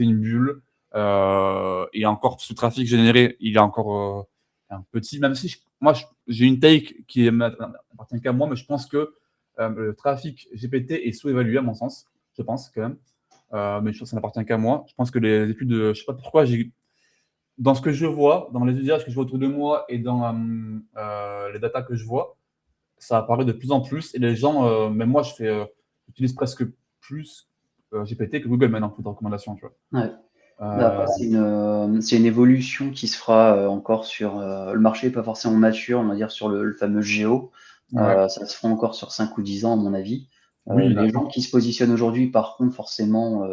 une bulle. Et encore, ce trafic généré, il est encore un petit, même si moi, j'ai une take qui n'appartient qu'à moi, mais je pense que le trafic GPT est sous-évalué, à mon sens, je pense, quand même. Mais je pense que ça n'appartient qu'à moi. Je pense que les études, je sais pas pourquoi, dans ce que je vois, dans les usages que je vois autour de moi et dans les datas que je vois, ça apparaît de plus en plus. Et les gens, même moi, j'utilise presque plus GPT que Google maintenant pour des recommandations, tu vois. Ouais. Bah, Euh, après, c'est une évolution qui se fera encore sur le marché, pas forcément mature, on va dire sur le fameux Géo. ouais. Ça se fera encore sur 5 ou 10 ans, à mon avis. Oui, Les gens d'accord. qui se positionnent aujourd'hui, par contre, forcément,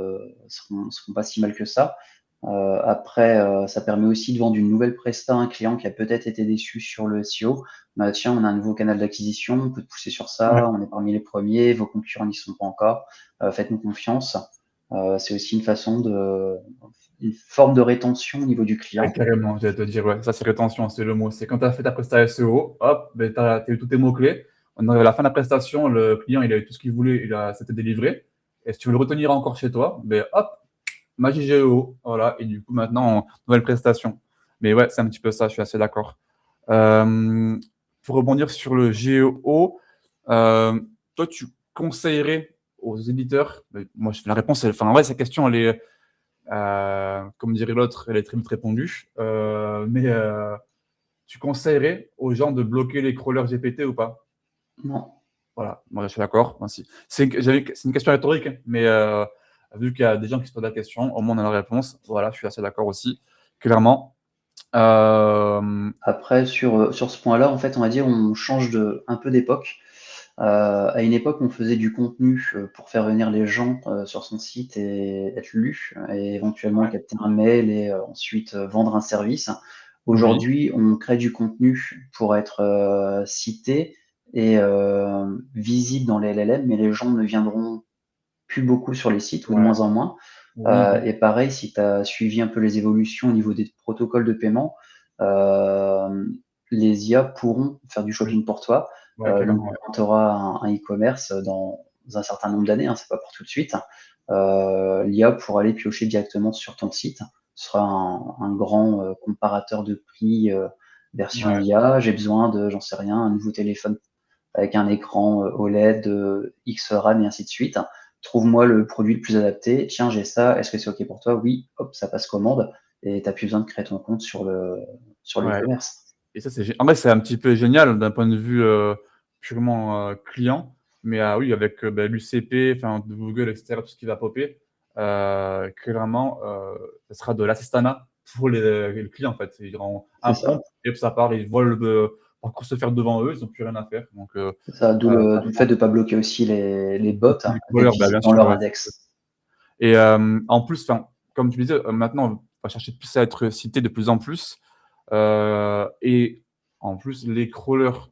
seront pas si mal que ça. Après, ça permet aussi de vendre une nouvelle presta à un client qui a peut-être été déçu sur le SEO. Bah, tiens, on a un nouveau canal d'acquisition, on peut te pousser sur Ouais. ça, on est parmi les premiers, vos concurrents n'y sont pas encore, faites-nous confiance. C'est aussi une forme de rétention au niveau du Ouais, client. carrément, j'allais te dire, ouais, ça c'est rétention, c'est le mot. C'est quand tu as fait ta prestation SEO, hop, ben, tu as eu tous tes mots-clés. On arrive à la fin de la prestation, le client il a eu tout ce qu'il voulait, c'était délivré. Et si tu veux le retenir encore chez toi, ben hop, magie GEO. Voilà, et du coup maintenant, nouvelle prestation. Mais ouais, c'est un petit peu ça, je suis assez d'accord. Euh, pour rebondir sur le GEO, euh, toi tu conseillerais aux éditeurs, mais moi la réponse, enfin en vrai, cette question, elle est comme dirait l'autre, elle est très vite répondue. Mais tu conseillerais aux gens de bloquer les crawlers GPT ou pas? Non. Voilà, moi je suis d'accord. C'est une question rhétorique, hein, mais vu qu'il y a des gens qui se posent la question, au moins on a la réponse. Voilà, je suis assez d'accord aussi, clairement. Après, sur ce point-là, en fait, on va dire, on change un peu d'époque. À une époque, on faisait du contenu pour faire venir les gens sur son site et être lu, et éventuellement Ouais, capter un mail et ensuite vendre un service. oui, Aujourd'hui, on crée du contenu pour être cité et visible dans les LLM, mais les gens ne viendront plus beaucoup sur les sites ou de ouais, moins en moins. oui, oui, Et pareil, si tu as suivi un peu les évolutions au niveau des protocoles de paiement, euh, les IA pourront faire du oui, shopping pour toi. ouais, Donc, carrément, ouais. quand tu auras un e-commerce dans un certain nombre d'années, hein, c'est pas pour tout de suite, l'IA pourra aller piocher directement sur ton site. Ce sera un grand comparateur de prix version Ouais. IA. J'ai besoin de, j'en sais rien, un nouveau téléphone avec un écran OLED, X RAM et ainsi de suite. Trouve-moi le produit le plus adapté. Tiens, j'ai ça. Est-ce que c'est OK pour toi? Oui. Hop, ça passe commande. Et tu n'as plus besoin de créer ton compte sur Ouais. l'e-commerce. Et ça, en vrai, c'est un petit peu génial d'un point de vue purement client. Mais oui, avec bah, l'UCP, enfin, de Google, etc., tout ce qui va popper, clairement, ce sera de l'assistanat pour les clients, en fait. Ils auront C'est un ça. prompt, et puis ça part, ils voient le parcours se faire devant eux, ils n'ont plus rien à faire. Donc, C'est ça. D'où ça le fait de ne pas bloquer aussi les bots, les d'être crawlers, bah, visible bien dans sûr, leur ouais. index. Et en plus, comme tu disais, maintenant, on va chercher plus à être cité de plus en plus. Et en plus, les crawlers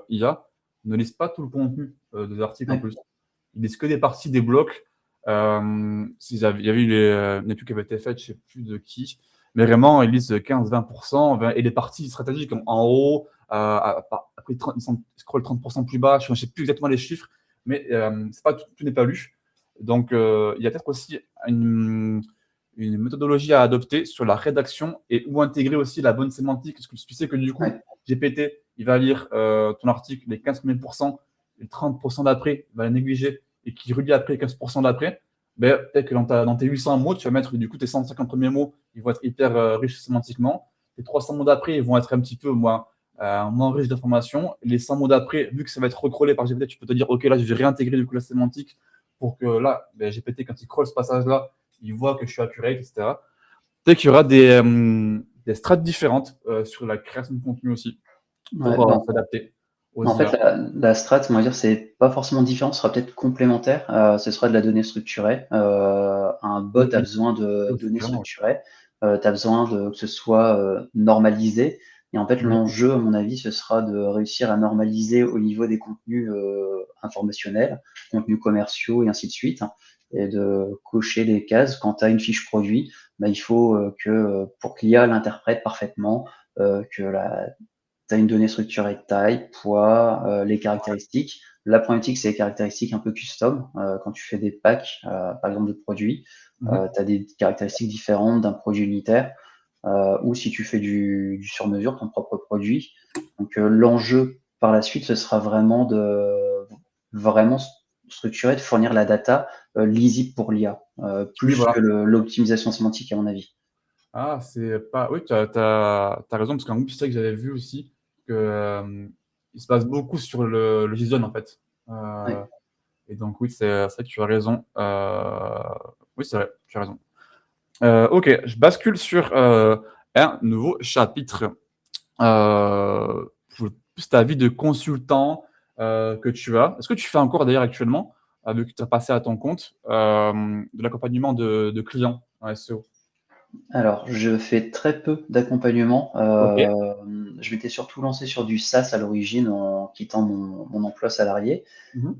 IA ne lisent pas tout le contenu des articles en Ouais, plus. Ils lisent que des parties des blocs. Il y avait eu une étude qui avait été faite, je ne sais plus de qui, mais vraiment, ils lisent 15-20%, et les parties stratégiques en haut, après ils scrollent 30% plus bas, je ne sais plus exactement les chiffres, mais c'est pas, tout n'est pas lu. Donc, il y a peut-être aussi une méthodologie à adopter sur la rédaction et où intégrer aussi la bonne sémantique. Parce que tu sais que du coup, Ouais. GPT, il va lire ton article les 15 premiers pourcents, les 30% d'après, il va la négliger et qui relie après les 15% d'après. Ben, peut-être que dans tes 800 mots, tu vas mettre du coup tes 150 premiers mots, ils vont être hyper riches sémantiquement. Les 300 mots d'après, ils vont être un petit peu moins riches d'informations. Les 100 mots d'après, vu que ça va être recrawlé par GPT, tu peux te dire, OK, là, je vais réintégrer du coup la sémantique pour que là, ben, GPT, quand il crawl ce passage-là, il voit que je suis accurate, etc. Peut-être qu'il y aura des strates différentes sur la création de contenu aussi Ouais, pour bon. s'adapter aux En fait, IA. la strat, on va dire, c'est pas forcément différent, ce sera peut-être complémentaire. Ce sera de la donnée structurée. Un bot a Oui, besoin de c'est données clairement. structurées. Tu as besoin que ce soit normalisé. Et en fait, Oui. l'enjeu, à mon avis, ce sera de réussir à normaliser au niveau des contenus informationnels, contenus commerciaux et ainsi de suite, hein, et de cocher les cases. Quand tu as une fiche produit, bah, il faut que pour que l'IA l'interprète parfaitement, que tu as une donnée structurée de taille, poids, les caractéristiques. La problématique, c'est les caractéristiques un peu custom. Quand tu fais des packs, par exemple de produits, Mhm. tu as des caractéristiques différentes d'un produit unitaire, ou si tu fais du sur-mesure, ton propre produit. Donc l'enjeu par la suite, ce sera vraiment de vraiment structurer, de fournir la data lisible pour l'IA, Oui, plus voilà. que l'optimisation sémantique, à mon avis. Ah, c'est pas. Oui, tu as raison, parce qu'un groupe, c'est ça que j'avais vu aussi, que, il se base beaucoup sur le JSON, en fait. Ouais. Et donc, oui, c'est vrai que tu as raison. Oui, c'est vrai, tu as raison. Ok, je bascule sur un nouveau chapitre. Pour plus ta vie de consultant que tu as. Est-ce que tu fais encore d'ailleurs actuellement, vu que tu as passé à ton compte, de l'accompagnement de clients en SEO? Alors, je fais très peu d'accompagnement. Ok. Je m'étais surtout lancé sur du SaaS à l'origine en quittant mon emploi salarié. Mhm.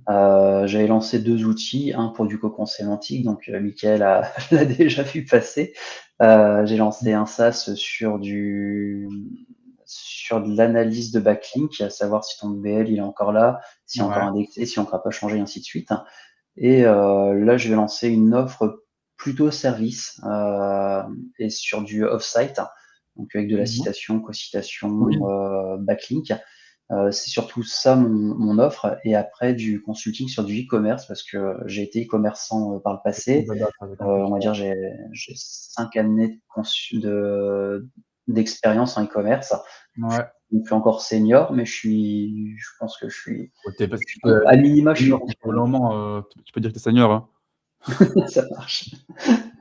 J'avais lancé 2 outils, un pour du cocon sémantique, donc Mickaël l'a déjà vu passer. J'ai lancé un SaaS sur de l'analyse de backlink, à savoir si ton URL il est encore là, si encore Ouais. indexé, si encore pas changé, ainsi de suite. Et là, je vais lancer une offre plutôt service et sur du off-site, donc avec de la Mhm. citation, co-citation, Oui. backlink. C'est surtout ça mon offre. Et après, du consulting sur du e-commerce parce que j'ai été e-commerçant par le C'est cool, passé. Bada, ça, j'ai compris. On va dire j'ai 5 années d'expérience en e-commerce. Je Ouais. suis plus encore senior, mais je pense que Ouais, parce que à minima, je suis senior, pour le confirmé. moment, tu peux dire que tu es senior. Hein. Ça marche.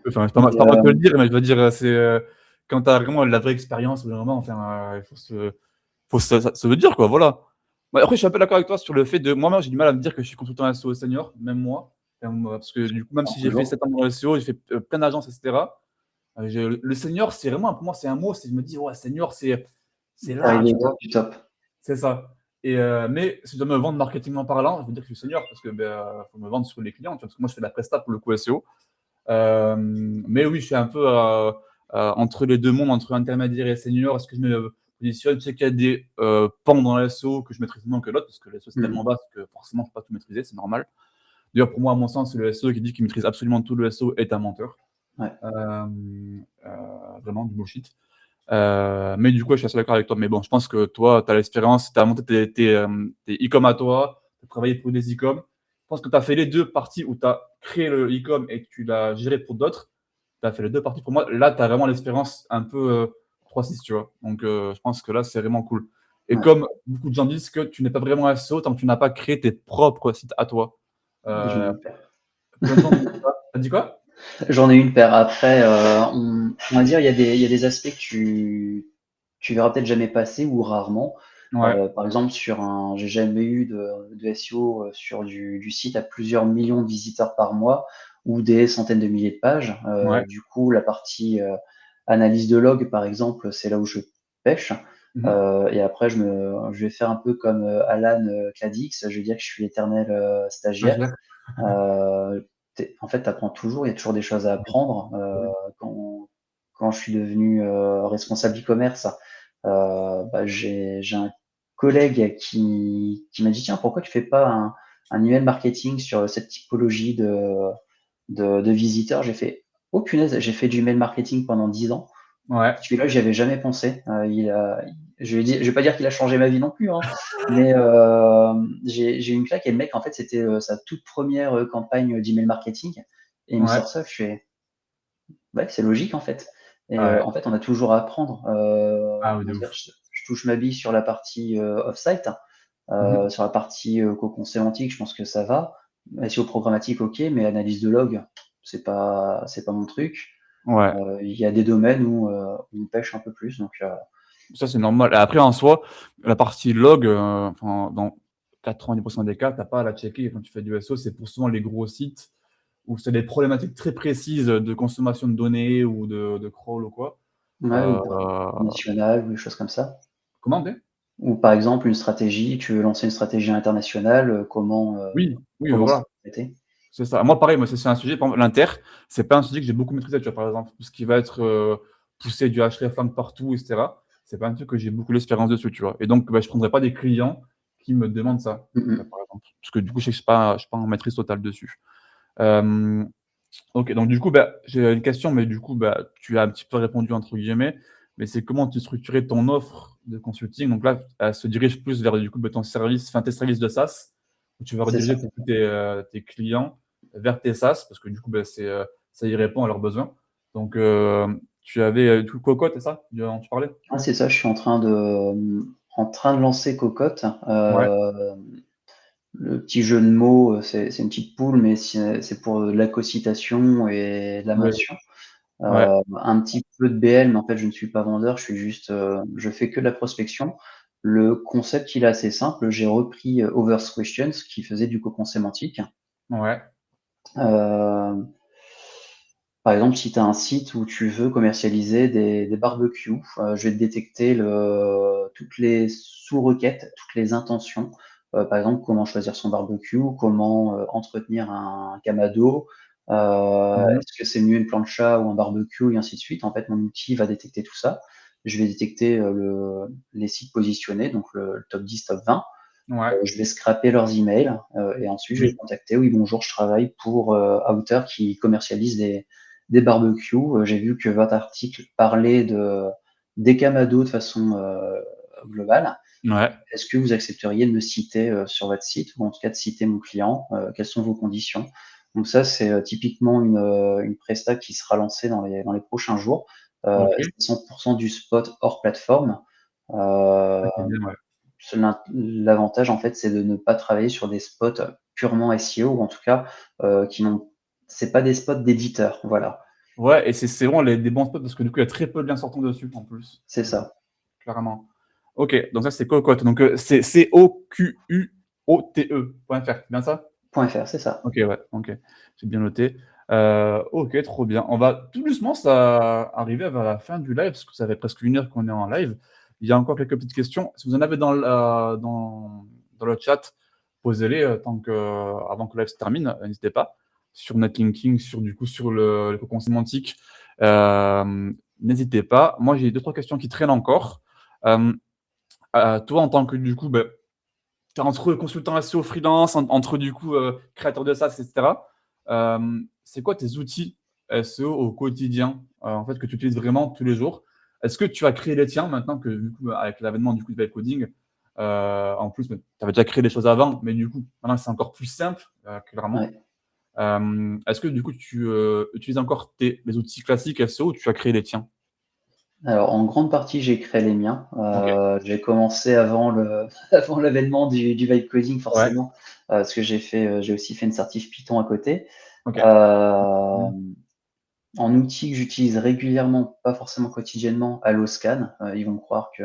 Enfin, c'est Et, pas moi qui peux le dire, mais je veux dire, c'est quand tu as vraiment la vraie expérience, vraiment, enfin, il faut se le dire, quoi, voilà. Ouais, après, je suis un peu d'accord avec toi sur le fait de. Moi-même, j'ai du mal à me dire que je suis consultant SEO senior, même moi. Enfin, parce que du coup, même si j'ai fait toujours. 7 ans dans le SEO, j'ai fait plein d'agences, etc. Le senior, c'est vraiment, pour moi, c'est un mot. Je me dis, ouais, senior, c'est Tu arrivé large, au quoi. top du top. C'est ça. Mais si je dois me vendre marketingment parlant, je veux dire que je suis senior parce que ben, faut me vendre sur les clients. Tu vois, parce que moi, je fais de la presta pour le coup SEO. Mais oui, je suis un peu entre les deux mondes, entre intermédiaire et senior. Est-ce que je me positionne? Je sais qu'il y a des pans dans la SEO que je maîtrise moins que l'autre, parce que la SEO c'est tellement Mmh. vaste que forcément je ne peux pas tout maîtriser, c'est normal. D'ailleurs, pour moi, à mon sens, le SEO qui dit qu'il maîtrise absolument tout le SEO est un menteur. Ouais. Euh, Vraiment du bullshit. Mais du coup, je suis assez d'accord avec toi. Mais bon, je pense que toi, tu as l'expérience, tu as monté tes e-com à toi, tu as travaillé pour des e-com. Je pense que tu as fait les deux parties où tu as créé le e-com et que tu l'as géré pour d'autres. Tu as fait les deux parties pour moi. Là, tu as vraiment l'expérience un peu 3-6, tu vois. Donc, je pense que là, c'est vraiment cool. Et Ouais. comme beaucoup de gens disent que tu n'es pas vraiment SEO tant que tu n'as pas créé tes propres sites à toi. J'en ai Euh, une paire. Plein de gens disent ça. T'as dit quoi? J'en ai une paire. Après, on va dire, il y a des aspects que tu verras peut-être jamais passer ou rarement. Ouais, Par exemple, j'ai jamais eu de SEO sur du site à plusieurs millions de visiteurs par mois ou des centaines de milliers de pages. ouais. Du coup, la partie analyse de log, par exemple, c'est là où je pêche. Mhm. Et après, je vais faire un peu comme Alan Cladix. Je vais dire que je suis l'éternel stagiaire. Stagiaire. En fait, tu apprends toujours, il y a toujours des choses à apprendre. Oui. Quand je suis devenu responsable e-commerce, bah, j'ai un collègue qui m'a dit, tiens, pourquoi tu fais pas un email marketing sur cette typologie de visiteurs? J'ai fait, Oh punaise, j'ai fait du mail marketing pendant 10 ans. Ouais, Celui-là, j'y avais jamais pensé. Je vais pas dire qu'il a changé ma vie non plus, hein, mais j'ai eu une claque et le mec, en fait, c'était sa toute première campagne d'email marketing. Et il me ouais, sort ça, je fais, ouais, c'est logique en fait. Et ouais. en fait, on a toujours à apprendre. Ah oui, de On va dire, ouf. je touche ma bille sur la partie off-site, Mhm. sur la partie cocon sémantique, je pense que ça va. SEO programmatique, ok, mais analyse de log, c'est pas mon truc. Ouais, Il y a des domaines où on pêche un peu plus, donc ça c'est normal. Et après, en soi, la partie log, enfin, dans 90% des cas, t'as pas à la checker quand tu fais du SEO. C'est pour souvent les gros sites où c'est des problématiques très précises de consommation de données ou de crawl ou quoi. ouais, ou Euh, pour national ou des choses comme ça. comment on dit? Ou par exemple une stratégie, tu veux lancer une stratégie internationale, Oui, oui, comment voilà. c'est traité? C'est ça. Moi, pareil, moi, c'est un sujet, par exemple, l'inter, c'est pas un sujet que j'ai beaucoup maîtrisé, tu vois, par exemple, tout ce qui va être pousser du hreflang partout, etc. C'est pas un truc que j'ai beaucoup d'expérience dessus, tu vois. Et donc, bah, je prendrais pas des clients qui me demandent ça, Mmh mh. par exemple. Parce que du coup, je sais que je suis pas en maîtrise totale dessus. Euh, ok, donc du coup, bah, j'ai une question, mais du coup, bah, tu as un petit peu répondu entre guillemets. Mais c'est comment tu structurais ton offre de consulting? Donc là, elle se dirige plus vers du coup bah, ton service, enfin tes services de SaaS, où tu vas C'est ça. rediriger tes clients vers tes SaaS, parce que du coup, bah, ça y répond à leurs besoins. Donc, tu avais du coup Cocotte, c'est ça dont tu parlais? Ah, c'est ça, je suis en train de lancer Cocotte. Ouais, Le petit jeu de mots, c'est une petite poule, mais c'est pour de l'accocitation et de la ouais, mention. ouais, Un petit peu de BL, mais en fait, je ne suis pas vendeur, je suis juste, je fais que de la prospection. Le concept, il est assez simple. J'ai repris Over's Questions qui faisait du cocon sémantique. ouais, Euh, Par exemple, si tu as un site où tu veux commercialiser des barbecues, je vais te détecter toutes les sous-requêtes, toutes les intentions. Par exemple, comment choisir son barbecue, comment entretenir un camado, mhm, est-ce que c'est mieux une plancha ou un barbecue, et ainsi de suite. En fait, mon outil va détecter tout ça. Je vais détecter les sites positionnés, donc le top 10, top 20. ouais, Je vais scraper leurs emails et ensuite je vais les oui, contacter. Oui, bonjour, je travaille pour Outer qui commercialise des barbecues. J'ai vu que votre article parlait des camados de façon globale. ouais, Est-ce que vous accepteriez de me citer sur votre site ou en tout cas de citer mon client? Quelles sont vos conditions? Donc ça, c'est typiquement une presta qui sera lancée dans les prochains jours. ok. Et c'est 100% du spot hors plateforme. Euh, Ah, c'est bien, ouais. L'avantage, en fait, c'est de ne pas travailler sur des spots purement SEO ou en tout cas qui n'ont. C'est pas des spots d'éditeurs, voilà. Ouais, et c'est vraiment des bons spots parce que du coup, il y a très peu de liens sortants dessus en plus. C'est ça. Clairement. Ok, donc ça c'est Cocotte. Donc c'est COQUOTE.fr, c'est bien ça? .fr, c'est ça. Ok, ouais, ok. J'ai bien noté. Ok, trop bien. On va tout doucement ça arriver vers la fin du live, parce que ça fait presque 1 heure qu'on est en live. Il y a encore quelques petites questions. Si vous en avez dans le chat, posez-les avant que le live se termine. N'hésitez pas. Sur netlinking, sur le cocon sémantique. N'hésitez pas. Moi, j'ai 2-3 questions qui traînent encore. Euh, Toi, en tant que du coup, ben, t'es entre consultant SEO freelance, entre du coup créateur de SaaS, etc. C'est quoi tes outils SEO au quotidien, en fait, que tu utilises vraiment tous les jours? Est-ce que tu as créé les tiens maintenant que du coup, avec l'avènement du coup de coding, en plus, tu avais déjà créé des choses avant, mais du coup, maintenant c'est encore plus simple, clairement. Ouais. Est-ce que du coup tu utilises encore les outils classiques SEO ou tu as créé les tiens? Alors, en grande partie, j'ai créé les miens. Ok. J'ai commencé avant avant l'avènement du vibe coding, Ouais. forcément, parce que j'ai aussi fait une certif Python à côté. Ok. Euh, En outil que j'utilise régulièrement, pas forcément quotidiennement, Alloscan. Ils vont croire que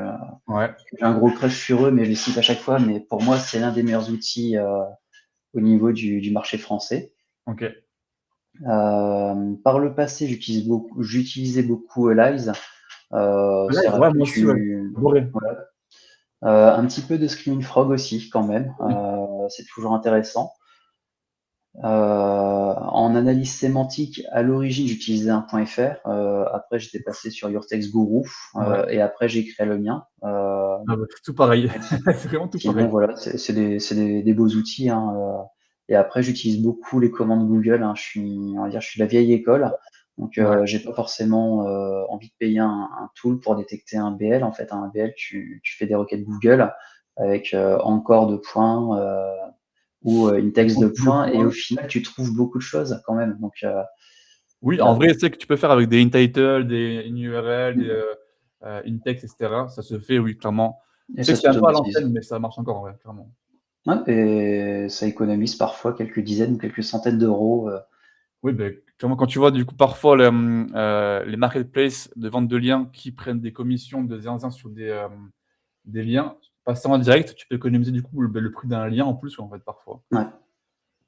Ouais. j'ai un gros crush sur eux, mais je les cite à chaque fois. Mais pour moi, c'est l'un des meilleurs outils au niveau du marché français. Ok. Par le passé, j'utilisais beaucoup Live. C'est Live, ouais, rapide, moi aussi, ouais. Adoré. voilà. Un petit peu de Screaming Frog aussi, quand même. C'est toujours intéressant. En analyse sémantique, à l'origine, j'utilisais un .fr. Après, j'étais passé sur Your Text Guru. Ouais. Et après, j'ai créé le mien. Ah bah, c'est tout pareil. Et C'est vraiment tout sinon, pareil. voilà, c'est des beaux outils, hein. Et après, j'utilise beaucoup les commandes Google, hein. On va dire, je suis de la vieille école. Donc, Ouais. j'ai pas forcément envie de payer un tool pour détecter un BL. En fait, un BL, tu fais des requêtes Google avec encore de points ou index de Le points, et au point. final, tu trouves beaucoup de choses quand même. Donc, Oui, en là, vrai, c'est que tu peux faire avec des in-title, des in-URL, des in-text, et cetera. Ça se fait, oui, clairement. et Je sais ça que c'est un peu à s'automatise. l'ancienne, mais ça marche encore, ouais, clairement. Ouais, et ça économise parfois quelques dizaines ou quelques centaines d'euros. Oui, beh, clairement, quand tu vois, du coup, parfois, les marketplaces de vente de liens qui prennent des commissions de zinzin sur des liens, passer en direct, tu peux économiser, du coup, le prix d'un lien en plus, en fait, parfois. Ouais.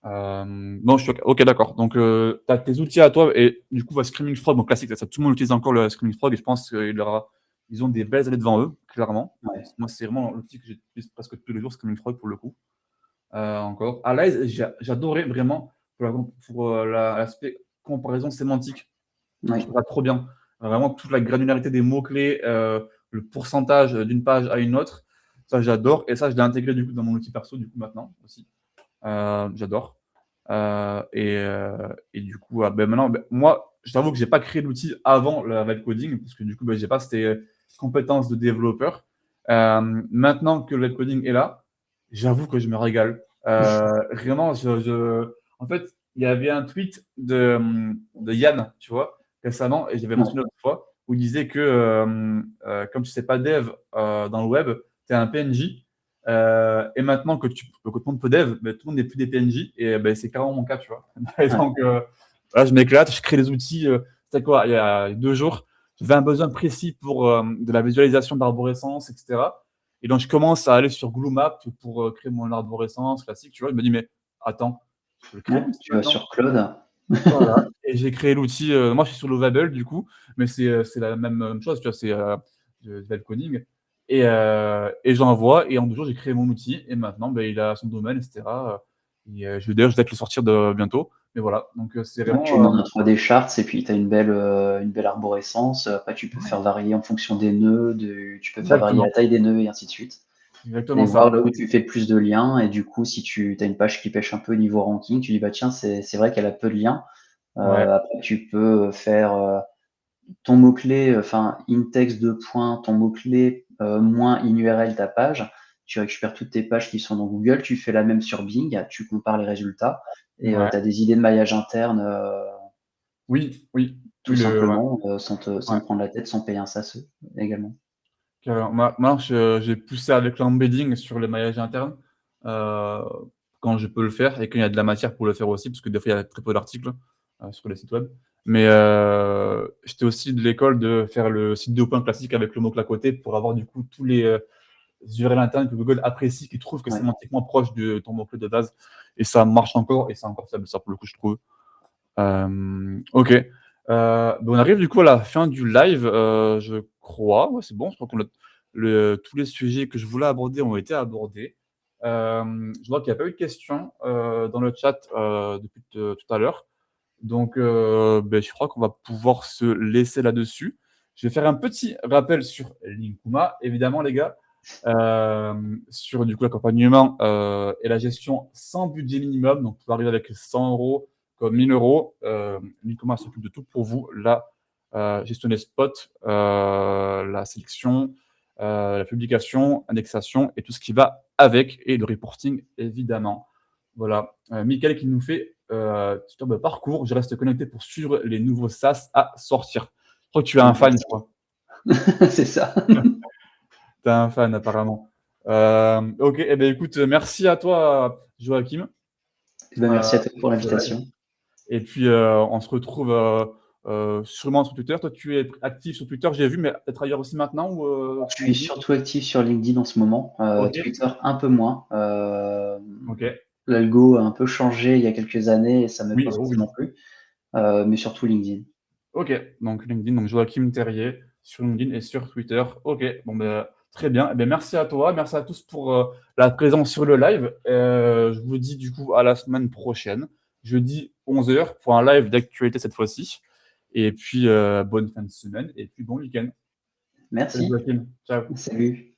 Non, je suis OK, d'accord. Donc, tu as tes outils à toi et du coup, Screaming Frog, bon classique, ça tout le monde utilise encore le Screaming Frog et je pense ils ont des belles années devant eux, clairement. Ouais. Moi, c'est vraiment l'outil que j'utilise presque tous les jours, Screaming Frog pour le coup. Encore. Allies, j'adorais vraiment l'aspect comparaison sémantique. Je Ouais. trouve ça trop bien. Vraiment toute la granularité des mots-clés, le pourcentage d'une page à une autre, ça j'adore et ça je l'ai intégré du coup dans mon outil perso du coup maintenant aussi. J'adore. Et du coup, maintenant, moi, je t'avoue que j'ai pas créé l'outil avant le vibe coding, parce que du coup, j'ai pas ces compétences de développeur. Maintenant que le vibe coding est là, j'avoue que je me régale. Vraiment, en fait, il y avait un tweet de Yann, tu vois, récemment, et j'avais Ouais. mentionné l'autre fois, où il disait que comme tu sais pas dev dans le web, tu es un PNJ. Et maintenant que tout le monde peut dev, mais tout le monde n'est plus des PNJ et c'est carrément mon cas, tu vois. Et Ouais. donc là, je m'éclate, je crée des outils. C'était quoi, il y a 2 jours, j'avais un besoin précis pour de la visualisation d'arborescence, etc. Et donc je commence à aller sur Glue pour créer mon arborescence classique, tu vois. Je me dis, mais attends, je peux le créer Ouais. l'outil Tu vas maintenant. sur Claude. Voilà. Et j'ai créé l'outil. Moi, je suis sur Lovable du coup, mais c'est la même chose, tu vois. C'est du web coding. Et j'envoie. Et en 2 jours, j'ai créé mon outil. Et maintenant, il a son domaine, etc. D'ailleurs, je vais peut-être le sortir bientôt. Mais voilà. Donc, c'est Ouais, tu vraiment. demandes un 3D charts et puis tu as une belle arborescence. Après, tu peux faire varier en fonction des nœuds, tu peux faire varier Exactement. la taille des nœuds et ainsi de suite. Exactement Et ça. voir là où tu fais le plus de liens. Et du coup, si tu as une page qui pêche un peu au niveau ranking, tu dis, bah tiens, c'est vrai qu'elle a peu de liens. Ouais. Après, tu peux faire ton mot-clé, enfin, in-text de points, ton mot-clé moins in-URL ta page. Tu récupères toutes tes pages qui sont dans Google, tu fais la même sur Bing, tu compares les résultats et Ouais. tu as des idées de maillage interne Oui, oui. tout Oui, ouais. simplement, sans Ouais. te prendre la tête, sans payer un SASE également. Carrément. Moi, j'ai poussé avec l'embedding sur le maillage interne euh, quand je peux le faire et quand il y a de la matière pour le faire aussi, parce que des fois, il y a très peu d'articles sur les sites web. Mais j'étais aussi de l'école de faire le site de point classique avec le mot-clé à côté pour avoir du coup tous les URL internes que Google apprécie, qui trouvent que c'est Ouais. sémantiquement proche de ton mot-clé de base. Et ça marche encore et c'est encore fiable, ça pour le coup, je trouve. Ok. On arrive du coup à la fin du live, je crois. Ouais, c'est bon, je crois tous les sujets que je voulais aborder ont été abordés. Je vois qu'il n'y a pas eu de questions dans le chat depuis tout à l'heure. Donc, je crois qu'on va pouvoir se laisser là-dessus. Je vais faire un petit rappel sur Linkuma, évidemment, les gars, sur du coup l'accompagnement et la gestion sans budget minimum. Donc, vous pouvez arriver avec 100 euros comme 1000 euros. Linkuma s'occupe de tout pour vous. La gestion des spots, la sélection, la publication, indexation et tout ce qui va avec, et le reporting, évidemment. Voilà. Mickaël qui nous fait tuteur de parcours. Je reste connecté pour suivre les nouveaux SaaS à sortir. Je crois que tu es un fan, je crois. C'est ça. Tu es un fan, apparemment. Ok, eh bien, écoute, merci à toi, Joachim. Eh ben, merci à toi pour Pour ce live. l'invitation. Et puis, on se retrouve sûrement sur Twitter. Toi, tu es actif sur Twitter, j'ai vu, mais peut-être ailleurs aussi maintenant ou Je sur suis LinkedIn. surtout actif sur LinkedIn en ce moment, Ok, Twitter un peu moins. ok. L'algo a un peu changé il y a quelques années et ça me Oui, plaît oh forcément oui. plus, mais surtout LinkedIn. Ok, donc LinkedIn, donc Joachim Terrier sur LinkedIn et sur Twitter. Ok, très bien. Eh bien, merci à toi, merci à tous pour la présence sur le live. Je vous dis du coup à la semaine prochaine, jeudi 11h, pour un live d'actualité cette fois-ci. Et puis, bonne fin de semaine et puis bon week-end. Salut Merci. Joachim, ciao. Salut.